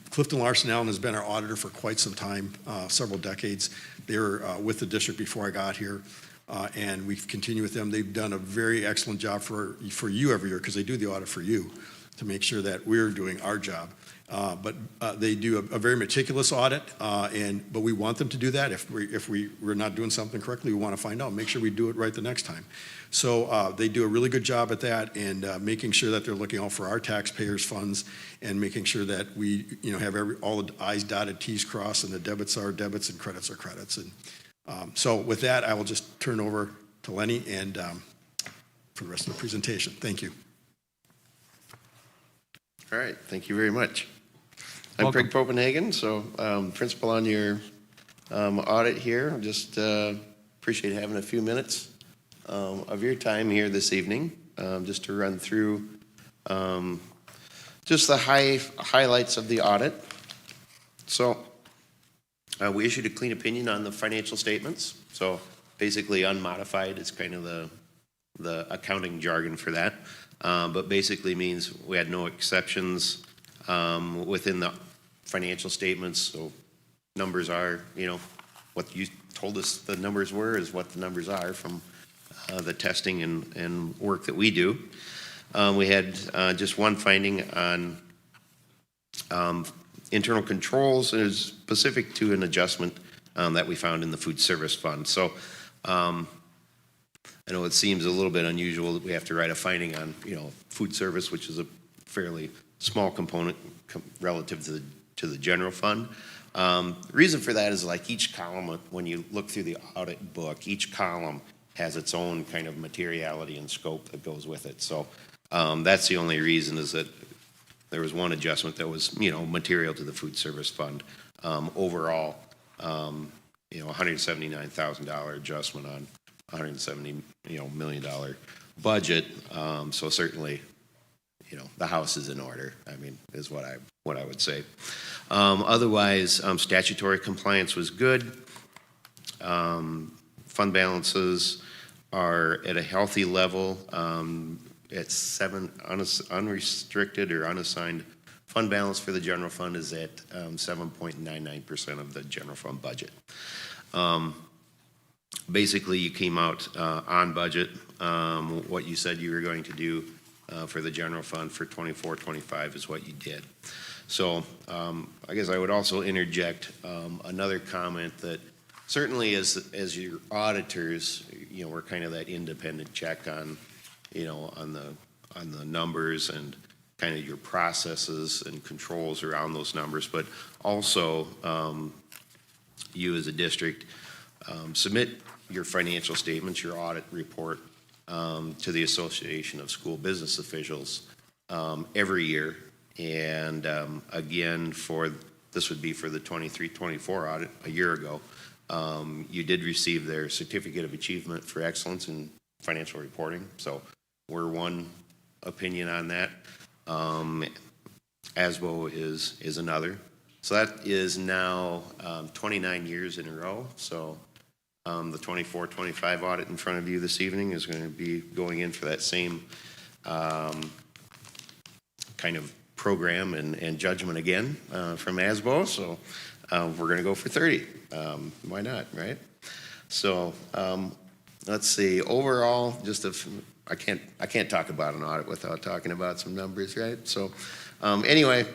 Clifton Larson Allen has been our auditor for quite some time, several decades. They were with the district before I got here, and we've continued with them. They've done a very excellent job for you every year, because they do the audit for you to make sure that we're doing our job. But they do a very meticulous audit, but we want them to do that. If we're not doing something correctly, we want to find out, make sure we do it right the next time. So they do a really good job at that, and making sure that they're looking out for our taxpayers' funds, and making sure that we have all the I's dotted, T's crossed, and the debits are debits and credits are credits. And so with that, I will just turn over to Lenny and for the rest of the presentation. Thank you. All right, thank you very much. I'm Craig Poppenhagen, so principal on your audit here. Just appreciate having a few minutes of your time here this evening, just to run through just the highlights of the audit. So we issued a clean opinion on the financial statements. So basically unmodified is kind of the accounting jargon for that. But basically means we had no exceptions within the financial statements. So numbers are, what you told us the numbers were is what the numbers are from the testing and work that we do. We had just one finding on internal controls. It is specific to an adjustment that we found in the food service fund. So I know it seems a little bit unusual that we have to write a finding on, food service, which is a fairly small component relative to the general fund. The reason for that is like each column, when you look through the audit book, each column has its own kind of materiality and scope that goes with it. So that's the only reason, is that there was one adjustment that was, material to the food service fund. Overall, $179,000 adjustment on $170 million budget. So certainly, the house is in order. Is what I would say. Otherwise, statutory compliance was good. Fund balances are at a healthy level. At 7 unrestricted or unassigned fund balance for the general fund is at 7.99% of the general fund budget. Basically, you came out on budget. What you said you were going to do for the general fund for 24-25 is what you did. So I guess I would also interject another comment that certainly as your auditors, we're kind of that independent check on, on the numbers and kind of your processes and controls around those numbers, but also you as a district submit your financial statements, your audit report to the Association of School Business Officials every year. And again, this would be for the 23-24 audit a year ago. You did receive their Certificate of Achievement for Excellence in Financial Reporting. So we're one opinion on that. ASBO is another. So that is now 29 years in a row. So the 24-25 audit in front of you this evening is going to be going in for that same kind of program and judgment again from ASBO. So we're going to go for 30. Why not, right? So let's see. Overall, I can't talk about an audit without talking about some numbers, right? So anyway,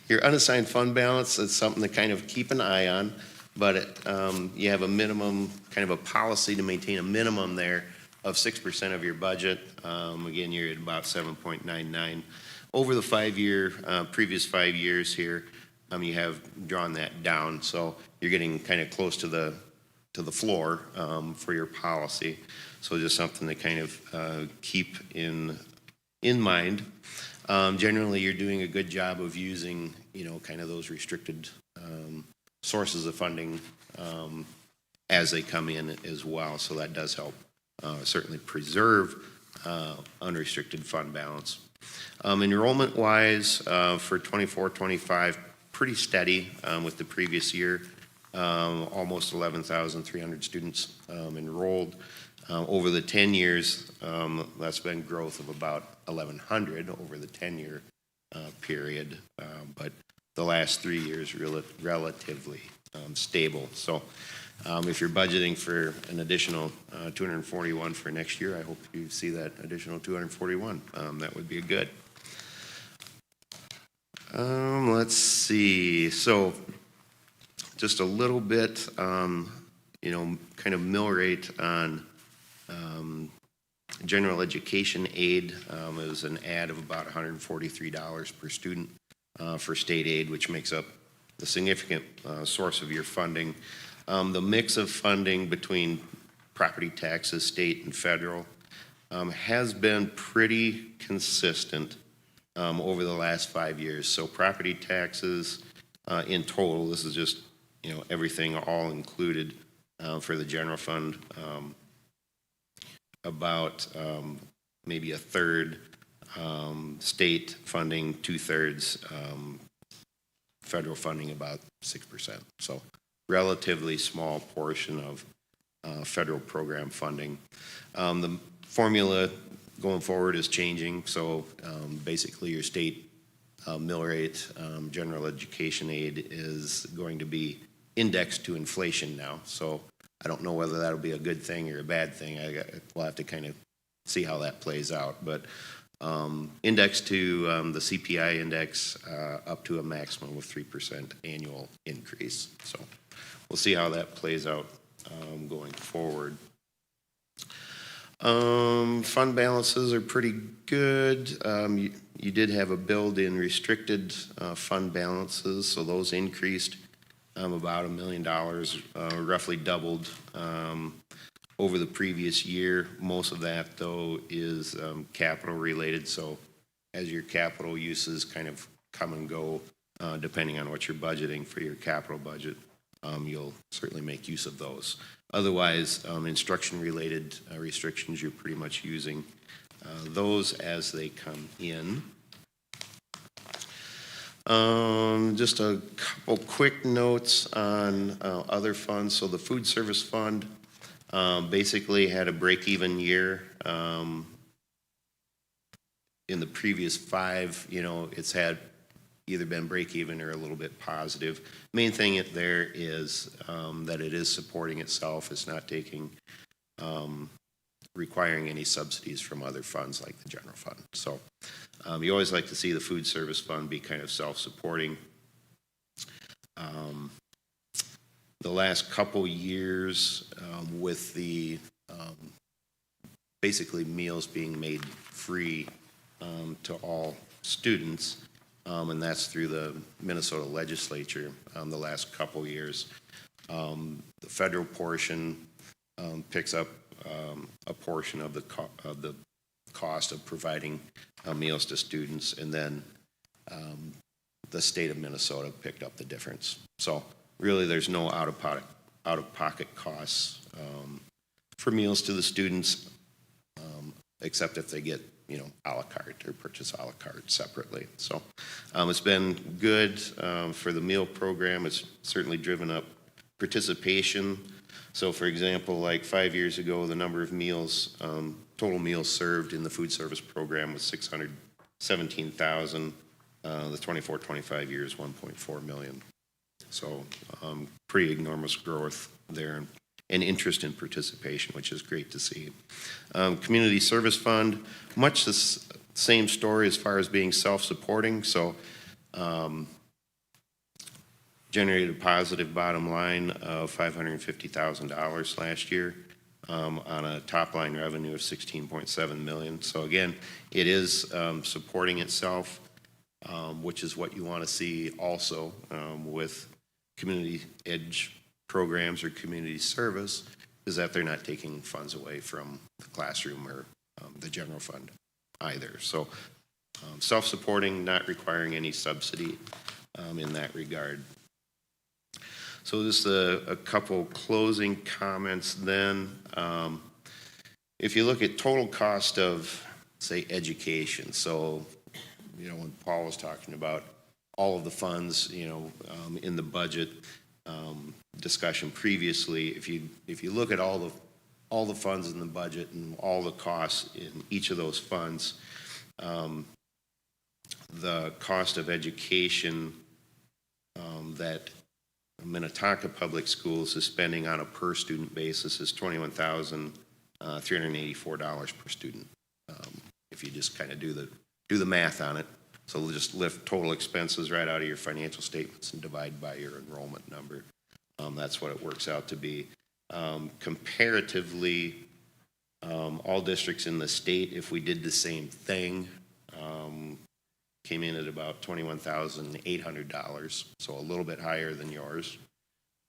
your unassigned fund balance is something to kind of keep an eye on. But you have a minimum, kind of a policy to maintain a minimum there of 6% of your budget. Again, you're at about 7.99. Over the previous 5 years here, you have drawn that down. So you're getting kind of close to the floor for your policy. So just something to kind of keep in mind. Generally, you're doing a good job of using, kind of those restricted sources of funding as they come in as well. So that does help certainly preserve unrestricted fund balance. Enrollment-wise, for 24-25, pretty steady with the previous year. Almost 11,300 students enrolled. Over the 10 years, that's been growth of about 1,100 over the 10-year period, but the last 3 years relatively stable. So if you're budgeting for an additional 241 for next year, I hope you see that additional 241. That would be good. Let's see. So just a little bit, kind of mill rate on general education aid. It was an add of about $143 per student for state aid, which makes up the significant source of your funding. The mix of funding between property taxes, state and federal, has been pretty consistent over the last 5 years. So property taxes in total, this is just everything all included for the general fund, about maybe a third state funding, 2/3 federal funding, about 6%. So relatively small portion of federal program funding. The formula going forward is changing. So basically your state mill rate, general education aid, is going to be indexed to inflation now. So I don't know whether that'll be a good thing or a bad thing. We'll have to kind of see how that plays out. But indexed to the CPI index up to a maximum of 3% annual increase. So we'll see how that plays out going forward. Fund balances are pretty good. You did have a build in restricted fund balances, so those increased about $1 million, roughly doubled over the previous year. Most of that, though, is capital related. So as your capital uses kind of come and go, depending on what you're budgeting for your capital budget, you'll certainly make use of those. Otherwise, instruction-related restrictions, you're pretty much using those as they come in. Just a couple quick notes on other funds. So the food service fund basically had a break-even year. In the previous 5, it's had either been break-even or a little bit positive. Main thing there is that it is supporting itself. It's not requiring any subsidies from other funds like the general fund. So you always like to see the food service fund be kind of self-supporting. The last couple years with the basically meals being made free to all students, and that's through the Minnesota legislature the last couple years. The federal portion picks up a portion of the cost of providing meals to students, and then the state of Minnesota picked up the difference. So really there's no out-of-pocket costs for meals to the students, except if they get a la carte or purchase a la carte separately. So it's been good for the meal program. It's certainly driven up participation. So for example, like 5 years ago, the number of meals, total meals served in the food service program was 617,000. The 24-25 years, 1.4 million. So pretty enormous growth there, and interest in participation, which is great to see. Community Service Fund, much the same story as far as being self-supporting. So generated a positive bottom line of $550,000 last year on a top line revenue of $16.7 million. So again, it is supporting itself, which is what you want to see also with community edge programs or community service, is that they're not taking funds away from the classroom or the general fund either. So self-supporting, not requiring any subsidy in that regard. So just a couple closing comments then. If you look at total cost of, say, education, so, you know, when Paul was talking about all of the funds, you know, in the budget discussion previously, if you look at all the funds in the budget and all the costs in each of those funds, the cost of education that Minnetonka Public Schools is spending on a per student basis is $21,384 per student. If you just kind of do the math on it. So we'll just lift total expenses right out of your financial statements and divide by your enrollment number. That's what it works out to be. Comparatively, all districts in the state, if we did the same thing, came in at about $21,800, so a little bit higher than yours.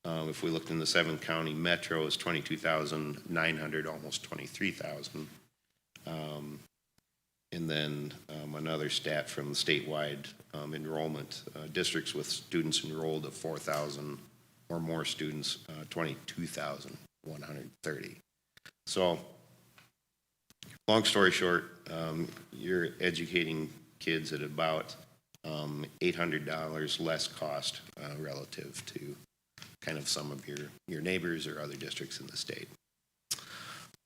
If we looked in the 7-county metro, it's $22,900, almost $23,000. And then another stat from the statewide enrollment, districts with students enrolled of 4,000 or more students, 22,130. So, long story short, you're educating kids at about $800 less cost relative to kind of some of your neighbors or other districts in the state.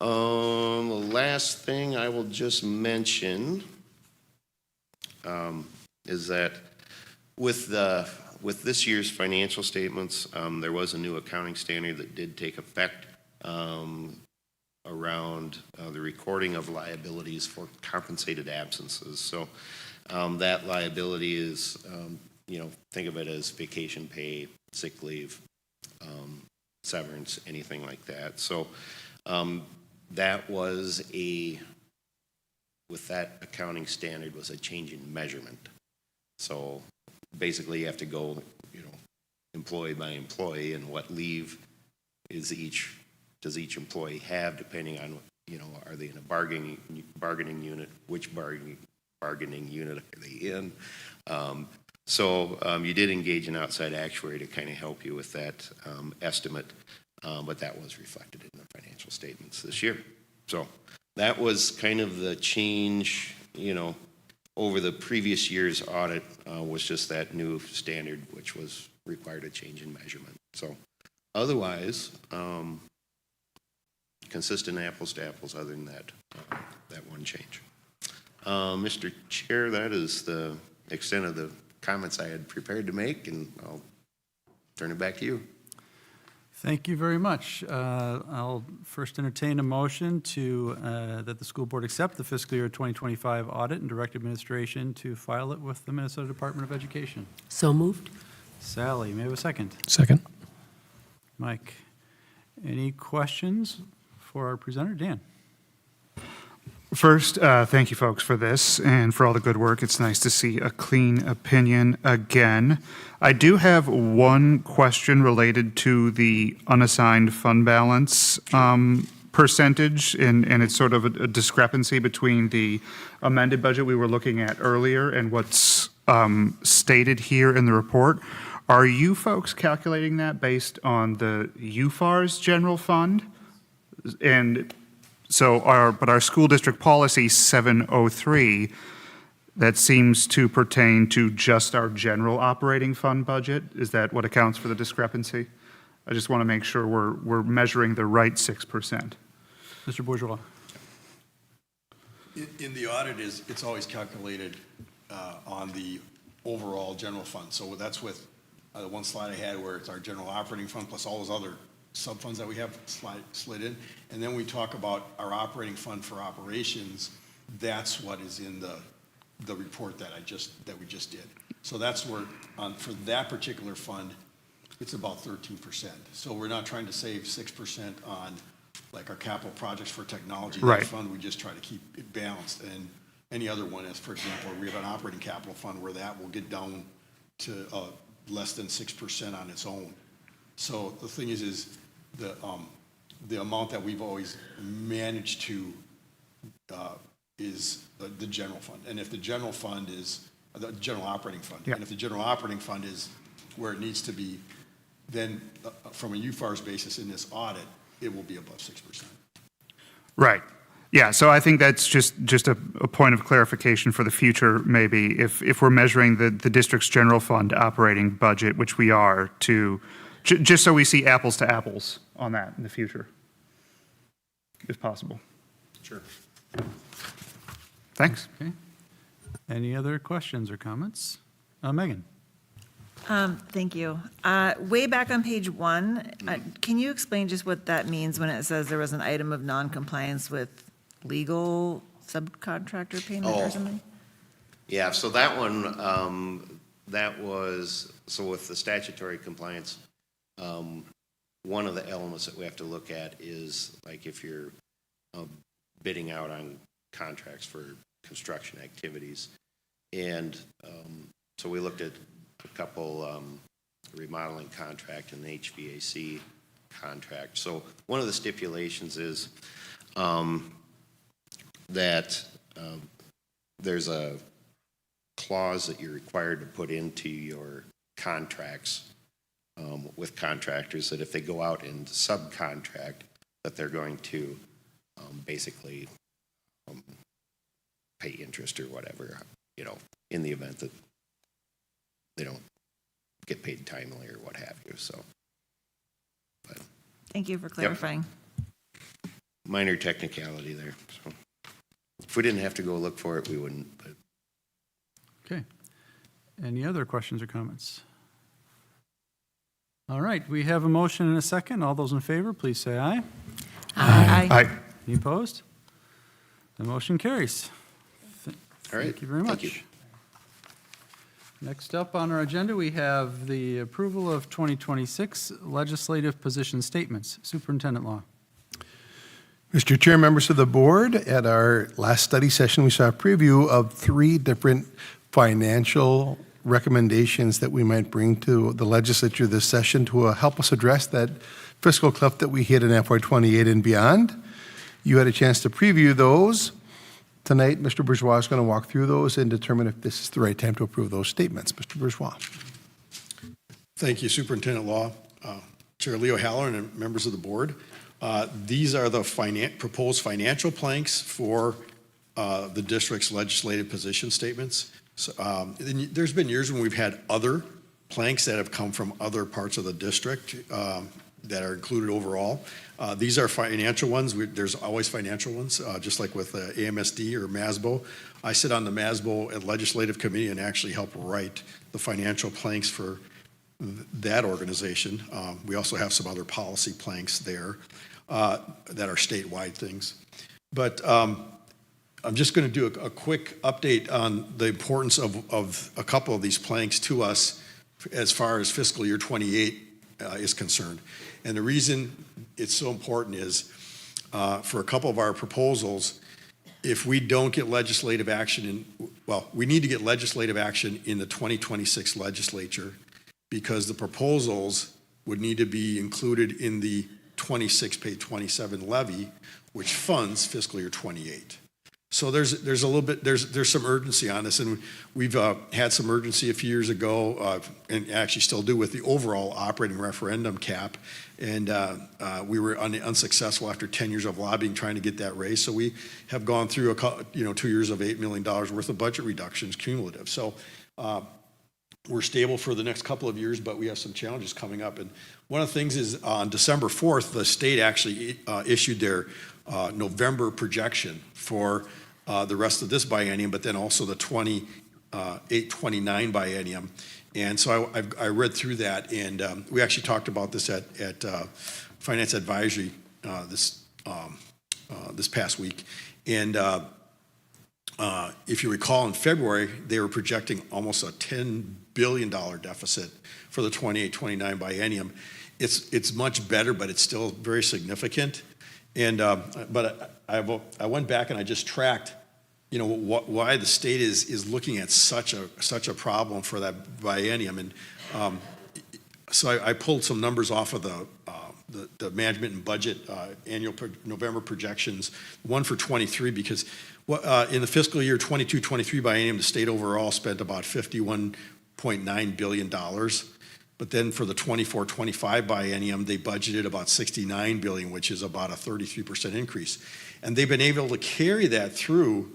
The last thing I will just mention is that with this year's financial statements, there was a new accounting standard that did take effect around the recording of liabilities for compensated absences. So that liability is, you know, think of it as vacation pay, sick leave, severance, anything like that. So that was with that accounting standard was a change in measurement. So basically you have to go, you know, employee by employee and what leave does each employee have depending on, you know, are they in a bargaining unit, which bargaining unit are they in? So you did engage an outside actuary to kind of help you with that estimate, but that was reflected in the financial statements this year. So that was kind of the change, you know, over the previous year's audit was just that new standard, which was required a change in measurement. So otherwise, consistent apples to apples other than that one change. Mr. Chair, that is the extent of the comments I had prepared to make, and I'll turn it back to you. Thank you very much. I'll first entertain a motion that the school board accept the fiscal year 2025 audit and direct administration to file it with the Minnesota Department of Education. So moved. Sally, may I have a second? Second. Mike, any questions for our presenter? Dan? First, thank you folks for this and for all the good work. It's nice to see a clean opinion again. I do have one question related to the unassigned fund balance percentage, and it's sort of a discrepancy between the amended budget we were looking at earlier and what's stated here in the report. Are you folks calculating that based on the UFAR's general fund? And so our school district policy 703, that seems to pertain to just our general operating fund budget. Is that what accounts for the discrepancy? I just want to make sure we're measuring the right 6%. Mr. Bourgeois. In the audit it's always calculated on the overall general fund. So that's with the one slide I had where it's our general operating fund plus all those other sub-funds that we have slid in. And then we talk about our operating fund for operations. That's what is in the report that we just did. So that's where, for that particular fund, it's about 13%. So we're not trying to save 6% on like our capital projects for technology. Right. That fund, we just try to keep it balanced. And any other one is, for example, we have an operating capital fund where that will get down to less than 6% on its own. So the thing is the amount that we've always managed to is the general fund. And if the general fund is, the general operating fund. Yeah. And if the general operating fund is where it needs to be, then from a UFARS basis in this audit, it will be above 6%. Right. Yeah, so I think that's just a point of clarification for the future, maybe. If we're measuring the district's general fund operating budget, which we are, just so we see apples to apples on that in the future, if possible. Sure. Thanks. Okay. Any other questions or comments? Megan? Thank you. Way back on page 1, can you explain just what that means when it says there was an item of non-compliance with legal subcontractor payment or Oh. something? Yeah, so that one, that was, so with the statutory compliance, one of the elements that we have to look at is like if you're bidding out on contracts for construction activities. And so we looked at a couple remodeling contract and the HVAC contract. So one of the stipulations is that there's a clause that you're required to put into your contracts with contractors that if they go out and subcontract, that they're going to basically pay interest or whatever, you know, in the event that they don't get paid timely or what have you, so. But Thank you for clarifying. minor technicality there, so. If we didn't have to go look for it, we wouldn't, but. Okay. Any other questions or comments? All right, we have a motion and a second. All those in favor, please say aye. Aye. Any opposed? The motion carries. All right, Thank you very thank much. you. Next up on our agenda, we have the approval of 2026 legislative position statements. Superintendent Law. Mr. Chair, members of the board, at our last study session, we saw a preview of 3 different financial recommendations that we might bring to the legislature this session to help us address that fiscal cliff that we hit in FY28 and beyond. You had a chance to preview those. Tonight, Mr. Bourgeois is going to walk through those and determine if this is the right time to approve those statements. Mr. Bourgeois. Thank you, Superintendent Law, Chair Leo Halloran, and members of the board. These are the proposed financial planks for the district's legislative position statements. So, there's been years when we've had other planks that have come from other parts of the district that are included overall. These are financial ones. There's always financial ones, just like with AMSD or MASBO. I sit on the MASBO Legislative Committee and actually help write the financial planks for that organization. We also have some other policy planks there that are statewide things. But I'm just going to do a quick update on the importance of a couple of these planks to us as far as fiscal year 28 is concerned. And the reason it's so important is for a couple of our proposals, if we don't get legislative action we need to get legislative action in the 2026 legislature because the proposals would need to be included in the 26 pay 27 levy, which funds fiscal year 28. So there's a little bit, there's some urgency on this, and we've had some urgency a few years ago, and actually still do with the overall operating referendum cap, and we were unsuccessful after 10 years of lobbying trying to get that raised. So we have gone through 2 years of $8 million worth of budget reductions cumulative. So we're stable for the next couple of years, but we have some challenges coming up. And one of the things is on December 4th, the state actually issued their November projection for the rest of this biennium, but then also the 28-29 biennium. And so I read through that, and we actually talked about this at Finance Advisory this past week. And if you recall, in February, they were projecting almost a $10 billion deficit for the 28-29 biennium. It's much better, but it's still very significant. And but I went back and I just tracked, why the state is looking at such a problem for that biennium. And so I pulled some numbers off of the management and budget annual November projections, one for 23, because In the fiscal year 22-23 biennium, the state overall spent about $51.9 billion. But then for the 24-25 biennium, they budgeted about $69 billion, which is about a 33% increase. And they've been able to carry that through.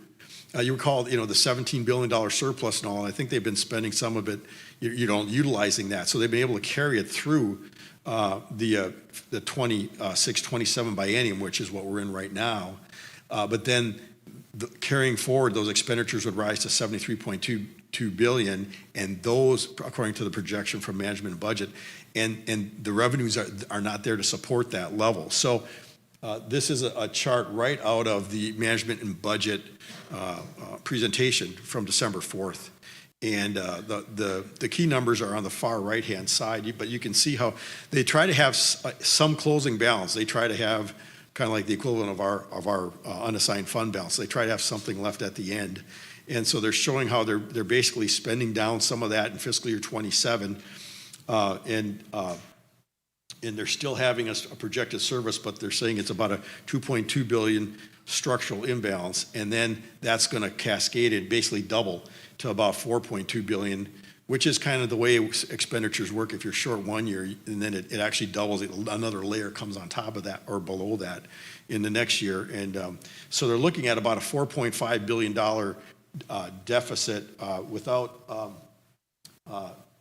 You recall, the $17 billion surplus and all, and I think they've been spending some of it, utilizing that. So they've been able to carry it through the 26-27 biennium, which is what we're in right now. But then carrying forward, those expenditures would rise to $73.2 billion, and those, according to the projection from management and budget, and the revenues are not there to support that level. So this is a chart right out of the management and budget presentation from December 4th. And the key numbers are on the far right-hand side, but you can see how they try to have some closing balance. They try to have kind of like the equivalent of our unassigned fund balance. They try to have something left at the end. And so they're showing how they're basically spending down some of that in fiscal year 27. And they're still having a projected service, but they're saying it's about a $2.2 billion structural imbalance. And then that's going to cascade it, basically double to about $4.2 billion, which is kind of the way expenditures work. If you're short one year, and then it actually doubles, another layer comes on top of that or below that in the next year. And so they're looking at about a $4.5 billion deficit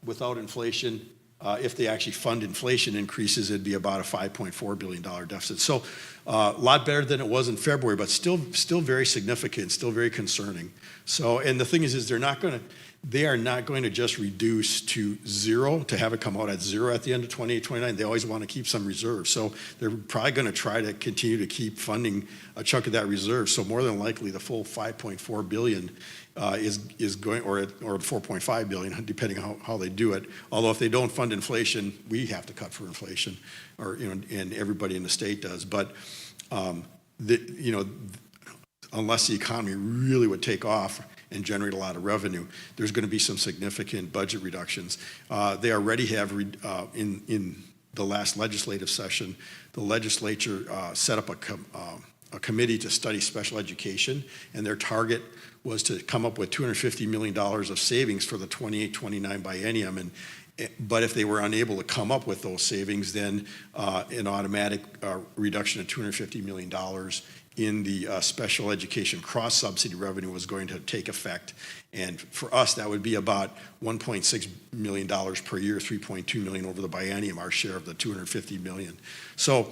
without inflation. If they actually fund inflation increases, it'd be about a $5.4 billion deficit. So a lot better than it was in February, but still very significant, still very concerning. So, and the thing is they are not going to just reduce to zero, to have it come out at zero at the end of 28-29. They always want to keep some reserve. So they're probably going to try to continue to keep funding a chunk of that reserve. So more than likely the full $5.4 billion is going, or 4.5 billion, depending on how they do it. Although if they don't fund inflation, we have to cut for inflation, or and everybody in the state does. But unless the economy really would take off and generate a lot of revenue, there's going to be some significant budget reductions. They already have in the last legislative session, the legislature set up a committee to study special education, and their target was to come up with $250 million of savings for the 28-29 biennium. But if they were unable to come up with those savings, then an automatic reduction of $250 million in the special education cross-subsidy revenue was going to take effect. And for us, that would be about $1.6 million per year, $3.2 million over the biennium, our share of the $250 million. So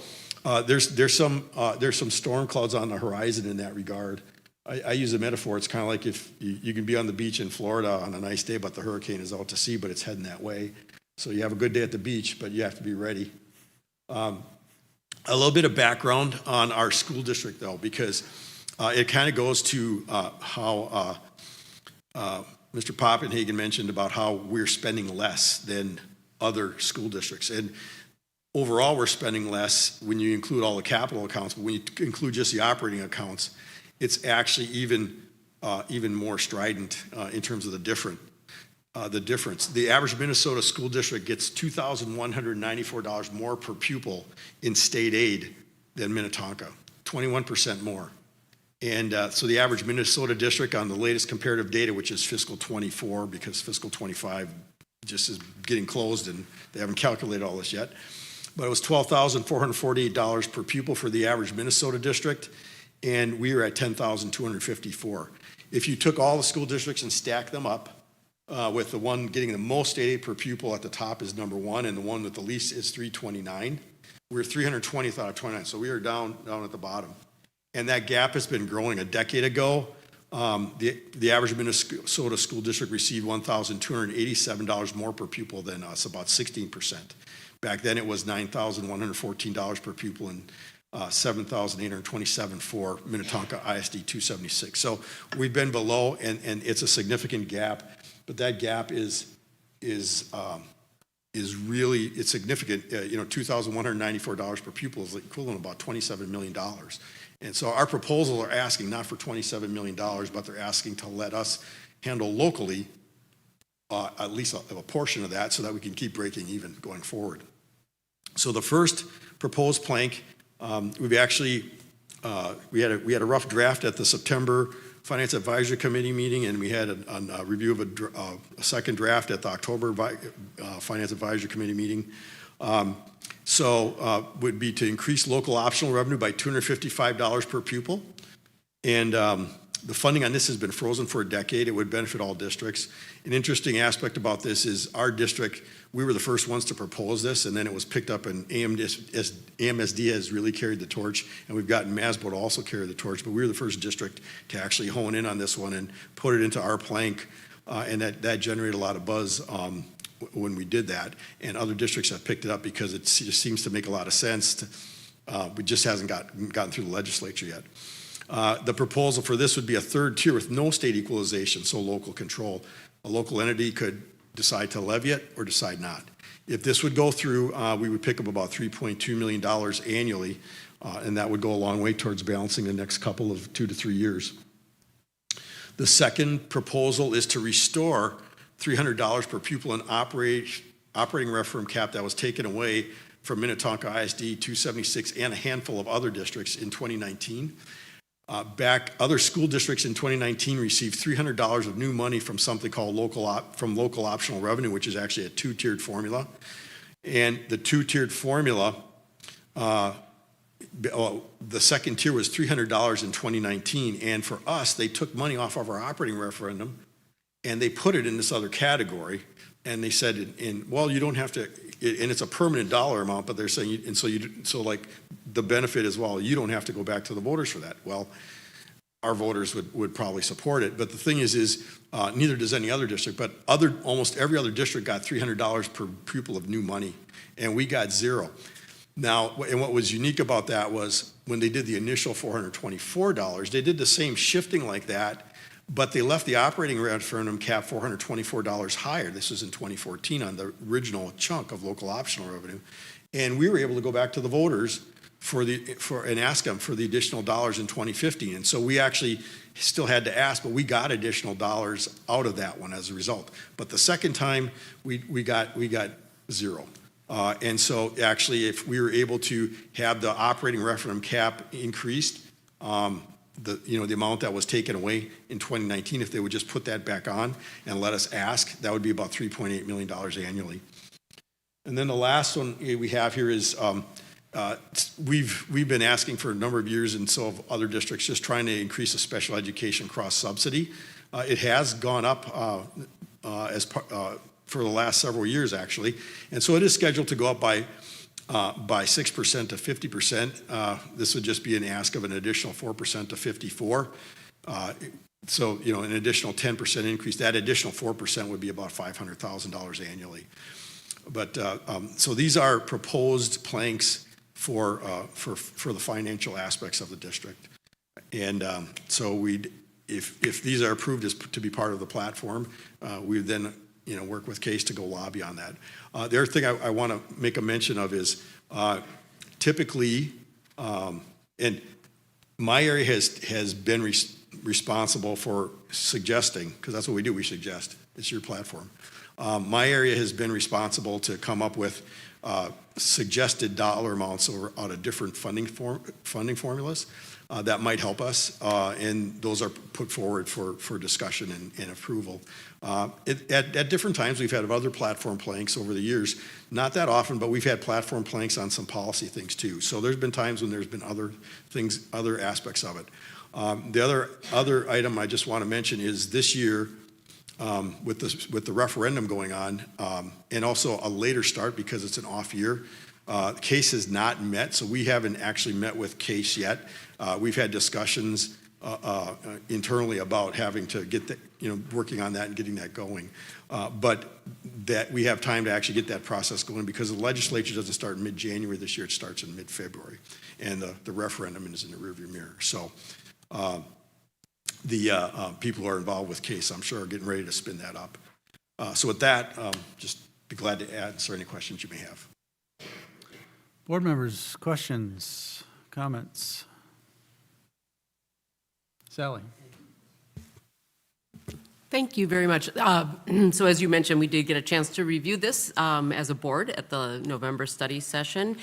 there's some storm clouds on the horizon in that regard. I use a metaphor. It's kind of like if you can be on the beach in Florida on a nice day, but the hurricane is out to sea, but it's heading that way. So you have a good day at the beach, but you have to be ready. A little bit of background on our school district, though, because it kind of goes to how Mr. Poppenhagen mentioned about how we're spending less than other school districts. And overall, we're spending less when you include all the capital accounts, but when you include just the operating accounts, it's actually even more strident in terms of the difference. The average Minnesota school district gets $2,194 more per pupil in state aid than Minnetonka, 21% more. And so the average Minnesota district on the latest comparative data, which is fiscal 24, because fiscal 25 just is getting closed and they haven't calculated all this yet, but it was $12,448 per pupil for the average Minnesota district, and we are at $10,254. If you took all the school districts and stacked them up, with the one getting the most state aid per pupil at the top is number one, and the one with the least is 329. We're 320th out of 29, so we are down at the bottom. And that gap has been growing. A decade ago, the average Minnesota school district received $1,287 more per pupil than us, about 16%. Back then it was $9,114 per pupil and $7,827 for Minnetonka ISD 276. So we've been below, and it's a significant gap. But that gap is really, it's significant. $2,194 per pupil is equivalent to about $27 million. And so our proposals are asking not for $27 million, but they're asking to let us handle locally at least a portion of that so that we can keep breaking even going forward. So the first proposed plank, we've actually, we had a rough draft at the September Finance Advisory Committee meeting, and we had a review of a second draft at the October Finance Advisory Committee meeting. Would be to increase local optional revenue by $255 per pupil. And the funding on this has been frozen for a decade. It would benefit all districts. An interesting aspect about this is our district, we were the first ones to propose this, and then it was picked up, and AMSD has really carried the torch, and we've gotten MASBO to also carry the torch, but we were the first district to actually hone in on this one and put it into our plank, and that generated a lot of buzz when we did that, and other districts have picked it up because it just seems to make a lot of sense. It just hasn't gotten through the legislature yet. The proposal for this would be a third tier with no state equalization, so local control. A local entity could decide to levy it or decide not. If this would go through, we would pick up about $3.2 million annually, and that would go a long way towards balancing the next couple of 2 to 3 years. The second proposal is to restore $300 per pupil in operating referendum cap that was taken away from Minnetonka ISD 276 and a handful of other districts in 2019. Other school districts in 2019 received $300 of new money from something called local optional revenue, which is actually a two-tiered formula. And the two-tiered formula, the second tier was $300 in 2019. And for us, they took money off of our operating referendum and they put it in this other category. And they said, well, you don't have to, and it's a permanent dollar amount, but they're saying, so like the benefit is, well, you don't have to go back to the voters for that. Well, our voters would probably support it. But the thing is neither does any other district, but almost every other district got $300 per pupil of new money, and we got zero. Now, and what was unique about that was when they did the initial $424, they did the same shifting like that, but they left the operating referendum cap $424 higher. This was in 2014 on the original chunk of local optional revenue. And we were able to go back to the voters and ask them for the additional dollars in 2015. And so we actually still had to ask, but we got additional dollars out of that one as a result. But the second time we got zero. And so actually, if we were able to have the operating referendum cap increased, the amount that was taken away in 2019, if they would just put that back on and let us ask, that would be about $3.8 million annually. And then the last one we have here is we've been asking for a number of years, and so have other districts, just trying to increase the special education cross subsidy. It has gone up for the last several years, actually, and so it is scheduled to go up by 6% to 50%. This would just be an ask of an additional 4% to 54%. So, an additional 10% increase. That additional 4% would be about $500,000 annually. But so these are proposed planks for the financial aspects of the district. And so if these are approved as to be part of the platform, we would then work with CASE to go lobby on that. The other thing I want to make a mention of is typically, and my area has been responsible for suggesting, because that's what we do, we suggest, it's your platform. My area has been responsible to come up with suggested dollar amounts out of different funding formulas that might help us, and those are put forward for discussion and approval. At different times, we've had other platform planks over the years. Not that often, but we've had platform planks on some policy things too. So there's been times when there's been other things, other aspects of it. The other item I just want to mention is this year, with the referendum going on, and also a later start because it's an off year, CASE has not met, so we haven't actually met with CASE yet. We've had discussions internally about having to get that, working on that and getting that going. But that we have time to actually get that process going because the legislature doesn't start in mid-January this year, it starts in mid-February. And the referendum is in the rearview mirror. So the people who are involved with CASE, I'm sure, are getting ready to spin that up. So with that, just be glad to answer any questions you may have. Board members, questions, comments? Sally. Thank you very much. So as you mentioned, we did get a chance to review this as a board at the November study session.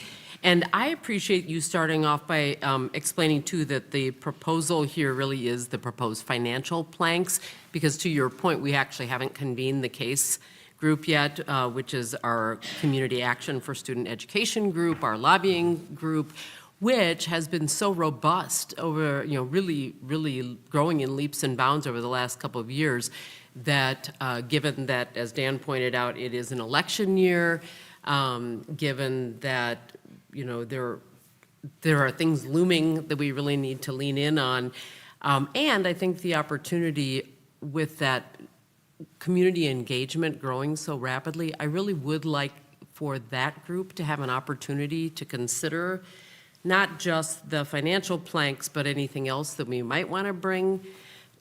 And I appreciate you starting off by explaining too that the proposal here really is the proposed financial planks, because to your point, we actually haven't convened the case group yet, which is our Community Action for Student Education group, our lobbying group, which has been so robust over, really, really growing in leaps and bounds over the last couple of years, that given that, as Dan pointed out, it is an election year, given that, there are things looming that we really need to lean in on. And I think the opportunity with that community engagement growing so rapidly, I really would like for that group to have an opportunity to consider not just the financial planks, but anything else that we might want to bring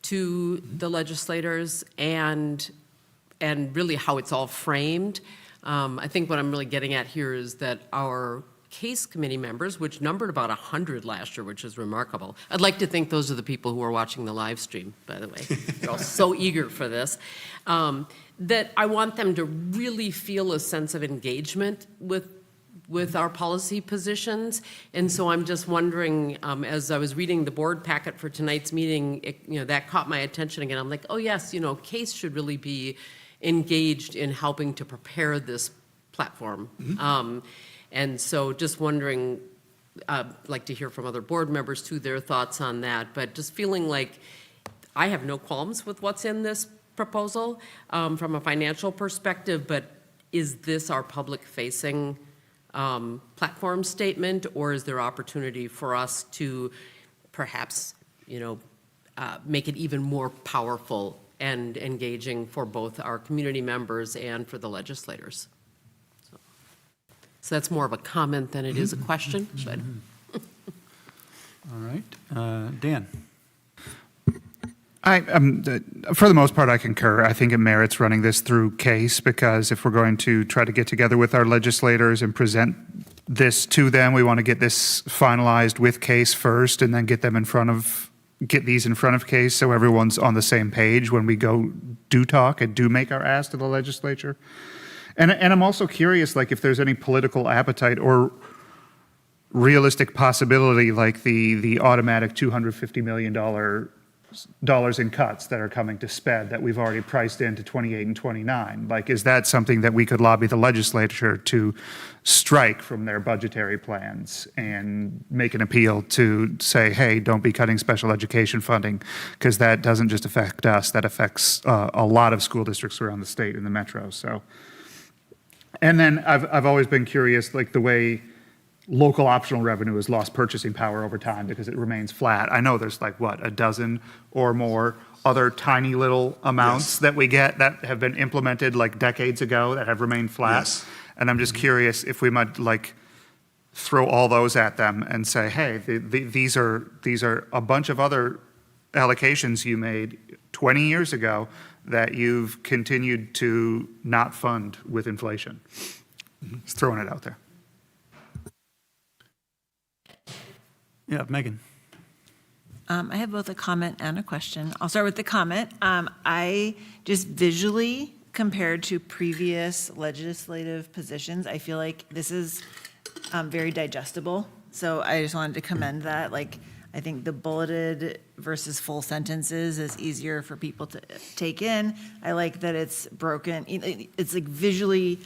to the legislators, and really how it's all framed. I think what I'm really getting at here is that our case committee members, which numbered about 100 last year, which is remarkable. I'd like to think those are the people who are watching the live stream, by the way. They're all so eager for this. That I want them to really feel a sense of engagement with our policy positions. And so I'm just wondering, as I was reading the board packet for tonight's meeting, that caught my attention again. I'm like, oh yes, CASE should really be engaged in helping to prepare this platform. Mm-hmm. And so just wondering, like to hear from other board members too, their thoughts on that, but just feeling like I have no qualms with what's in this proposal from a financial perspective, but is this our public-facing platform statement, or is there opportunity for us to perhaps, make it even more powerful and engaging for both our community members and for the legislators? So that's more of a comment than it is a question, but. All right, Dan. For the most part, I concur. I think it merits running this through CASE, because if we're going to try to get together with our legislators and present this to them, we want to get this finalized with CASE first, and then get these in front of CASE so everyone's on the same page when we do talk and do make our ask to the legislature. And I'm also curious, like, if there's any political appetite or realistic possibility, like the automatic $250 million in cuts that are coming to SPED that we've already priced into 28 and 29. Like, is that something that we could lobby the legislature to strike from their budgetary plans and make an appeal to say, hey, don't be cutting special education funding, because that doesn't just affect us, that affects a lot of school districts around the state and the metro. So, and then I've always been curious, like, the way local optional revenue has lost purchasing power over time because it remains flat. I know there's like, what, a dozen or more other tiny little amounts that we get that have been implemented like decades ago that have remained flat. Yes. And I'm just curious if we might like throw all those at them and say, hey, these are a bunch of other allocations you made 20 years ago that you've continued to not fund with inflation. Just throwing it out there. Yeah, Megan. I have both a comment and a question. I'll start with the comment. I just visually, compared to previous legislative positions, I feel like this is very digestible. So I just wanted to commend that. Like, I think the bulleted versus full sentences is easier for people to take in. I like that it's broken. It's like visually,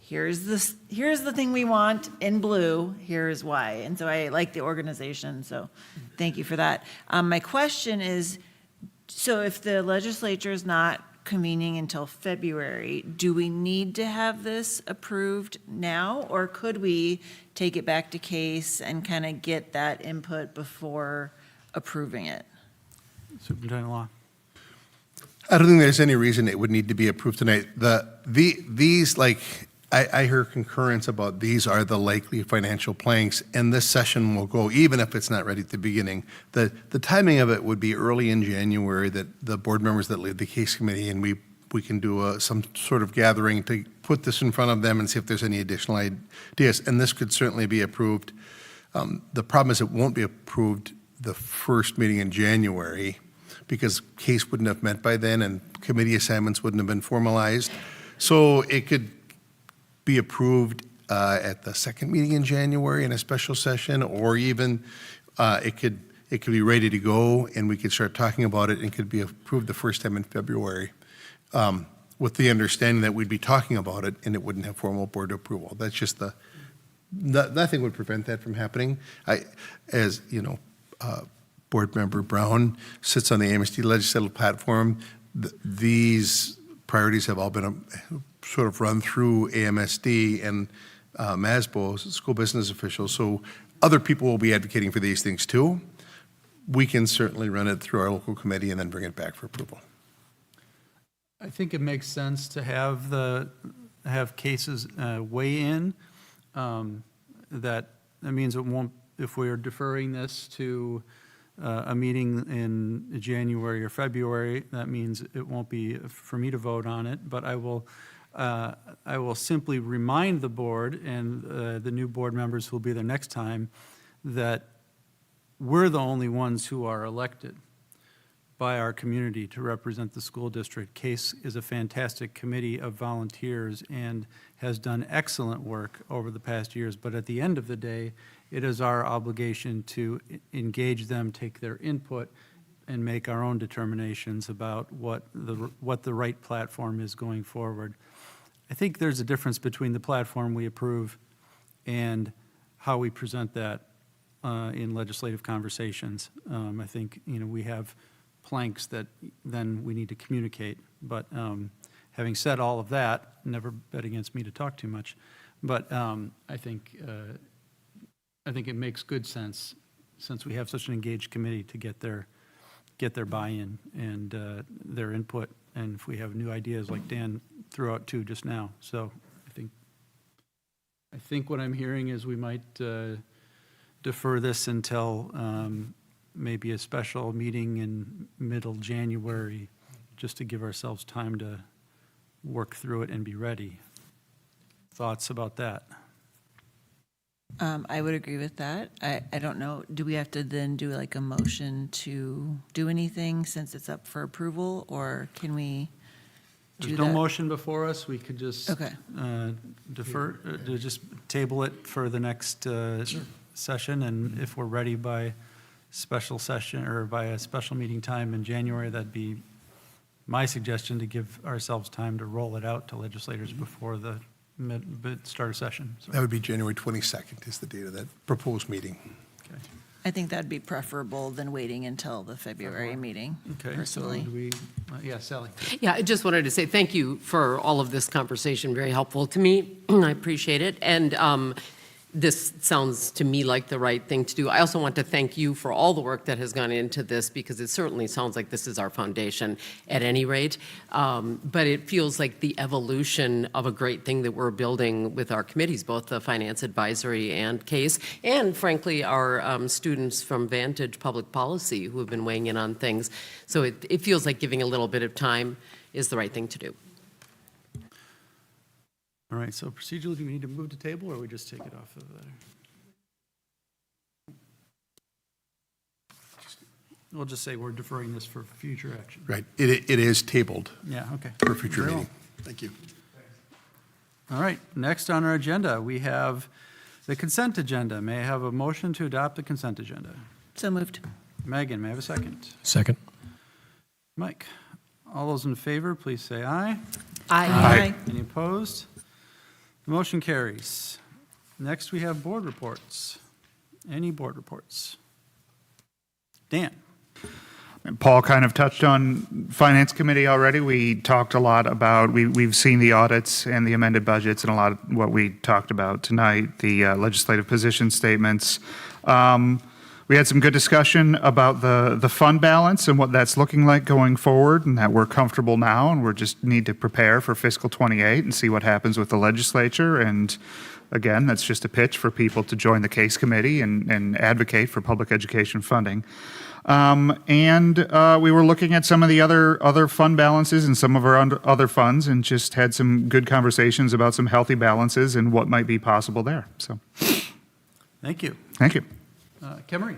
here's the thing we want in blue, here's why. And so I like the organization, so thank you for that. My question is, so if the legislature is not convening until February, do we need to have this approved now, or could we take it back to CASE and kind of get that input before approving it? Superintendent Law. I don't think there's any reason it would need to be approved tonight. These, like, I hear concurrence about these are the likely financial planks, and this session will go, even if it's not ready at the beginning. The timing of it would be early in January, that the board members that lead the case committee, and we can do some sort of gathering to put this in front of them and see if there's any additional ideas. And this could certainly be approved. The problem is it won't be approved the first meeting in January, because case wouldn't have met by then and committee assignments wouldn't have been formalized. So it could be approved at the second meeting in January in a special session, or even it could be ready to go and we could start talking about it and could be approved the first time in February, with the understanding that we'd be talking about it and it wouldn't have formal board approval. That's just nothing would prevent that from happening. As you know, Board Member Brown sits on the AMSD legislative platform. These priorities have all been sort of run through AMSD and MASBO, school business officials. So other people will be advocating for these things too. We can certainly run it through our local committee and then bring it back for approval. I think it makes sense to have cases weigh in. That means it won't, if we are deferring this to a meeting in January or February, that means it won't be for me to vote on it, but I will simply remind the board and the new board members who will be there next time that we're the only ones who are elected by our community to represent the school district. CASE is a fantastic committee of volunteers and has done excellent work over the past years, but at the end of the day, it is our obligation to engage them, take their input, and make our own determinations about what the right platform is going forward. I think there's a difference between the platform we approve and how we present that in legislative conversations. I think, we have planks that then we need to communicate. But having said all of that, never bet against me to talk too much. But I think it makes good sense, since we have such an engaged committee, to get their buy-in and their input. And if we have new ideas, like Dan threw out too just now. So I think what I'm hearing is we might defer this until maybe a special meeting in middle January, just to give ourselves time to work through it and be ready. Thoughts about that? I would agree with that. I don't know, do we have to then do like a motion to do anything since it's up for approval, or can we do There's that? no motion before us. We could just Okay. defer, just table it for the next session, and if we're ready by special session or by a special meeting time in January, that'd be my suggestion, to give ourselves time to roll it out to legislators before the start of session. So, That would be January 22nd is the date of that proposed meeting. okay. I think that'd be preferable than waiting until the February meeting, Okay, so personally. do we, yeah, Sally. Yeah, I just wanted to say thank you for all of this conversation, very helpful to me. I appreciate it. And this sounds to me like the right thing to do. I also want to thank you for all the work that has gone into this, because it certainly sounds like this is our foundation at any rate. But it feels like the evolution of a great thing that we're building with our committees, both the Finance Advisory and CASE, and frankly, our students from Vantage Public Policy who have been weighing in on things. So it feels like giving a little bit of time is the right thing to do. All right, so procedurally, do we need to move to table, or we just take it off of there? We'll just say we're deferring this for future action. Right. It is tabled Yeah, okay. for a future Very well. meeting. Thank you. All right, next on our agenda, we have the consent agenda. May I have a motion to adopt the consent agenda? So moved. Megan, may I have a second? Second. Mike, all those in favor, please say aye. Aye. Any opposed? The motion carries. Next, we have board reports. Any board reports? Dan? Paul kind of touched on Finance Committee already. We talked a lot about, we've seen the audits and the amended budgets and a lot of what we talked about tonight, the legislative position statements. We had some good discussion about the fund balance and what that's looking like going forward, and that we're comfortable now, and we just need to prepare for fiscal 28 and see what happens with the legislature. And again, that's just a pitch for people to join the CASE committee and advocate for public education funding. We were looking at some of the other fund balances and some of our other funds, and just had some good conversations about some healthy balances and what might be possible there. So, Thank you. thank you. Kemery?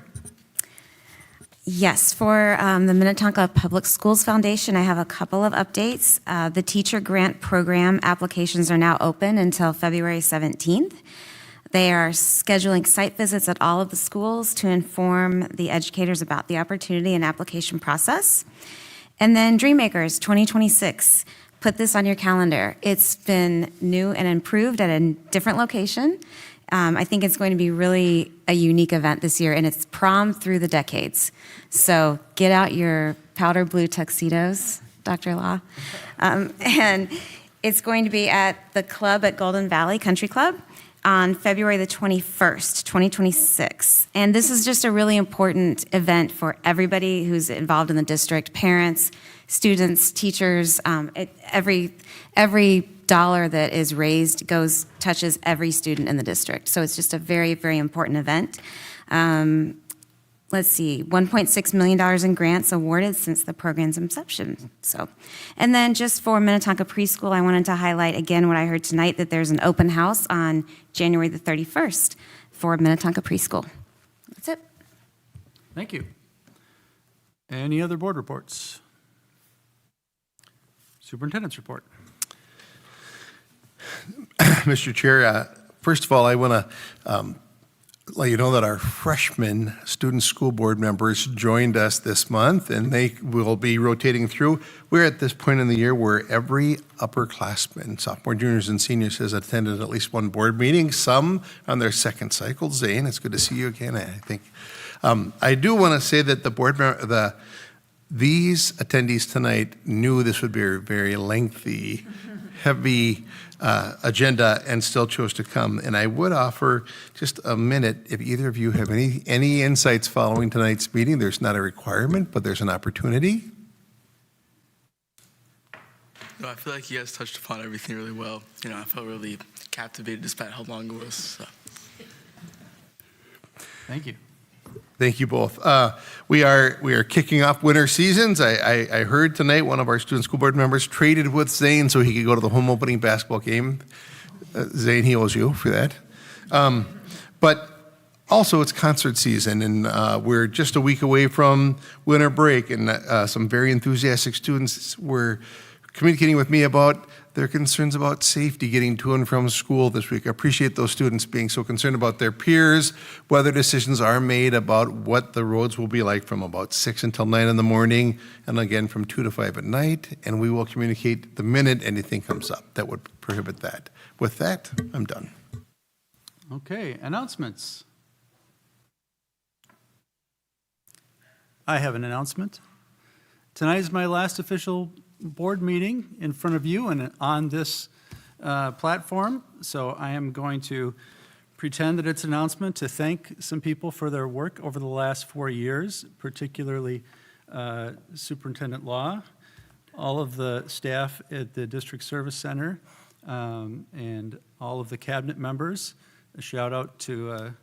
Yes, for the Minnetonka Public Schools Foundation, I have a couple of updates. The teacher grant program applications are now open until February 17th. They are scheduling site visits at all of the schools to inform the educators about the opportunity and application process. And then Dreammakers 2026, put this on your calendar. It's been new and improved at a different location. I think it's going to be really a unique event this year, and it's prom through the decades. So get out your powder blue tuxedos, Dr. Law. And it's going to be at the club at Golden Valley Country Club on February the 21st, 2026. And this is just a really important event for everybody who's involved in the district, parents, students, teachers. Every dollar that is raised touches every student in the district. So it's just a very, very important event. Let's see, $1.6 million in grants awarded since the program's inception. And then just for Minnetonka Preschool, I wanted to highlight again what I heard tonight, that there's an open house on January the 31st for Minnetonka Preschool. That's it. Thank you. Any other board reports? Superintendent's report. Mr. Chair, first of all, I want to let you know that our freshman student school board members joined us this month, and they will be rotating through. We're at this point in the year where every upperclassman, sophomore, juniors, and seniors has attended at least one board meeting, some on their second cycle. Zane, it's good to see you again, I think. I do want to say that these attendees tonight knew this would be a very lengthy, heavy agenda and still chose to come. And I would offer just a minute, if either of you have any insights following tonight's meeting. There's not a requirement, but there's an opportunity. No, I feel like you guys touched upon everything really well. I felt really captivated despite how long it was. So. Thank you. Thank you both. We are kicking off winter seasons. I heard tonight one of our student school board members traded with Zane so he could go to the home opening basketball game. Zane, he owes you for that. But also it's concert season, and we're just a week away from winter break, and some very enthusiastic students were communicating with me about their concerns about safety getting to and from school this week. I appreciate those students being so concerned about their peers, whether decisions are made about what the roads will be like from about 6 until 9 in the morning, and again from 2 to 5 at night, and we will communicate the minute anything comes up that would prohibit that. With that, I'm done. Okay, announcements. I have an announcement. Tonight is my last official board meeting in front of you and on this platform. So I am going to pretend that it's an announcement to thank some people for their work over the last 4 years, particularly Superintendent Law, all of the staff at the District Service Center, and all of the cabinet members. A shout out to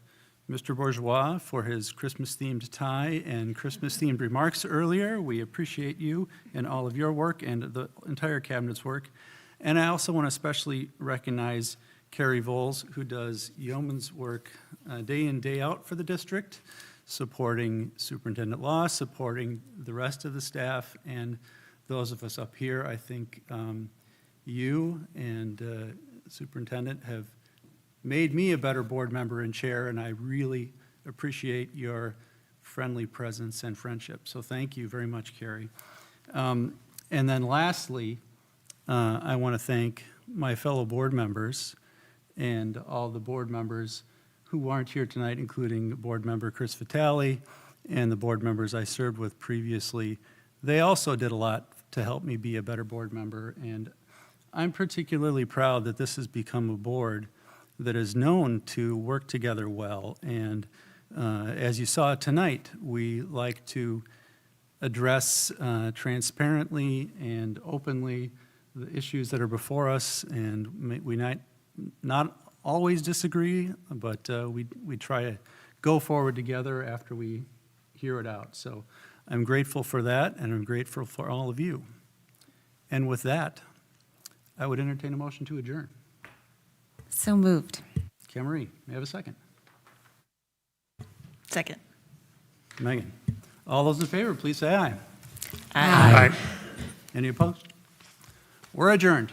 Mr. Bourgeois for his Christmas-themed tie and Christmas-themed remarks earlier. We appreciate you and all of your work and the entire cabinet's work. And I also want to especially recognize Carrie Voles, who does yeoman's work day in, day out for the district, supporting Superintendent Law, supporting the rest of the staff, and those of us up here. I think you and Superintendent have made me a better board member and chair, and I really appreciate your friendly presence and friendship. So thank you very much, Carrie. And then lastly, I want to thank my fellow board members and all the board members who aren't here tonight, including board member Chris Vitale and the board members I served with previously. They also did a lot to help me be a better board member, and I'm particularly proud that this has become a board that is known to work together well. And as you saw tonight, we like to address transparently and openly the issues that are before us, and we not always disagree, but we try to go forward together after we hear it out. So I'm grateful for that, and I'm grateful for all of you. And with that, I would entertain a motion to adjourn. So moved. Camry, may I have a second? Second. Megan. All those in favor, please say aye. Aye. Any opposed? We're adjourned.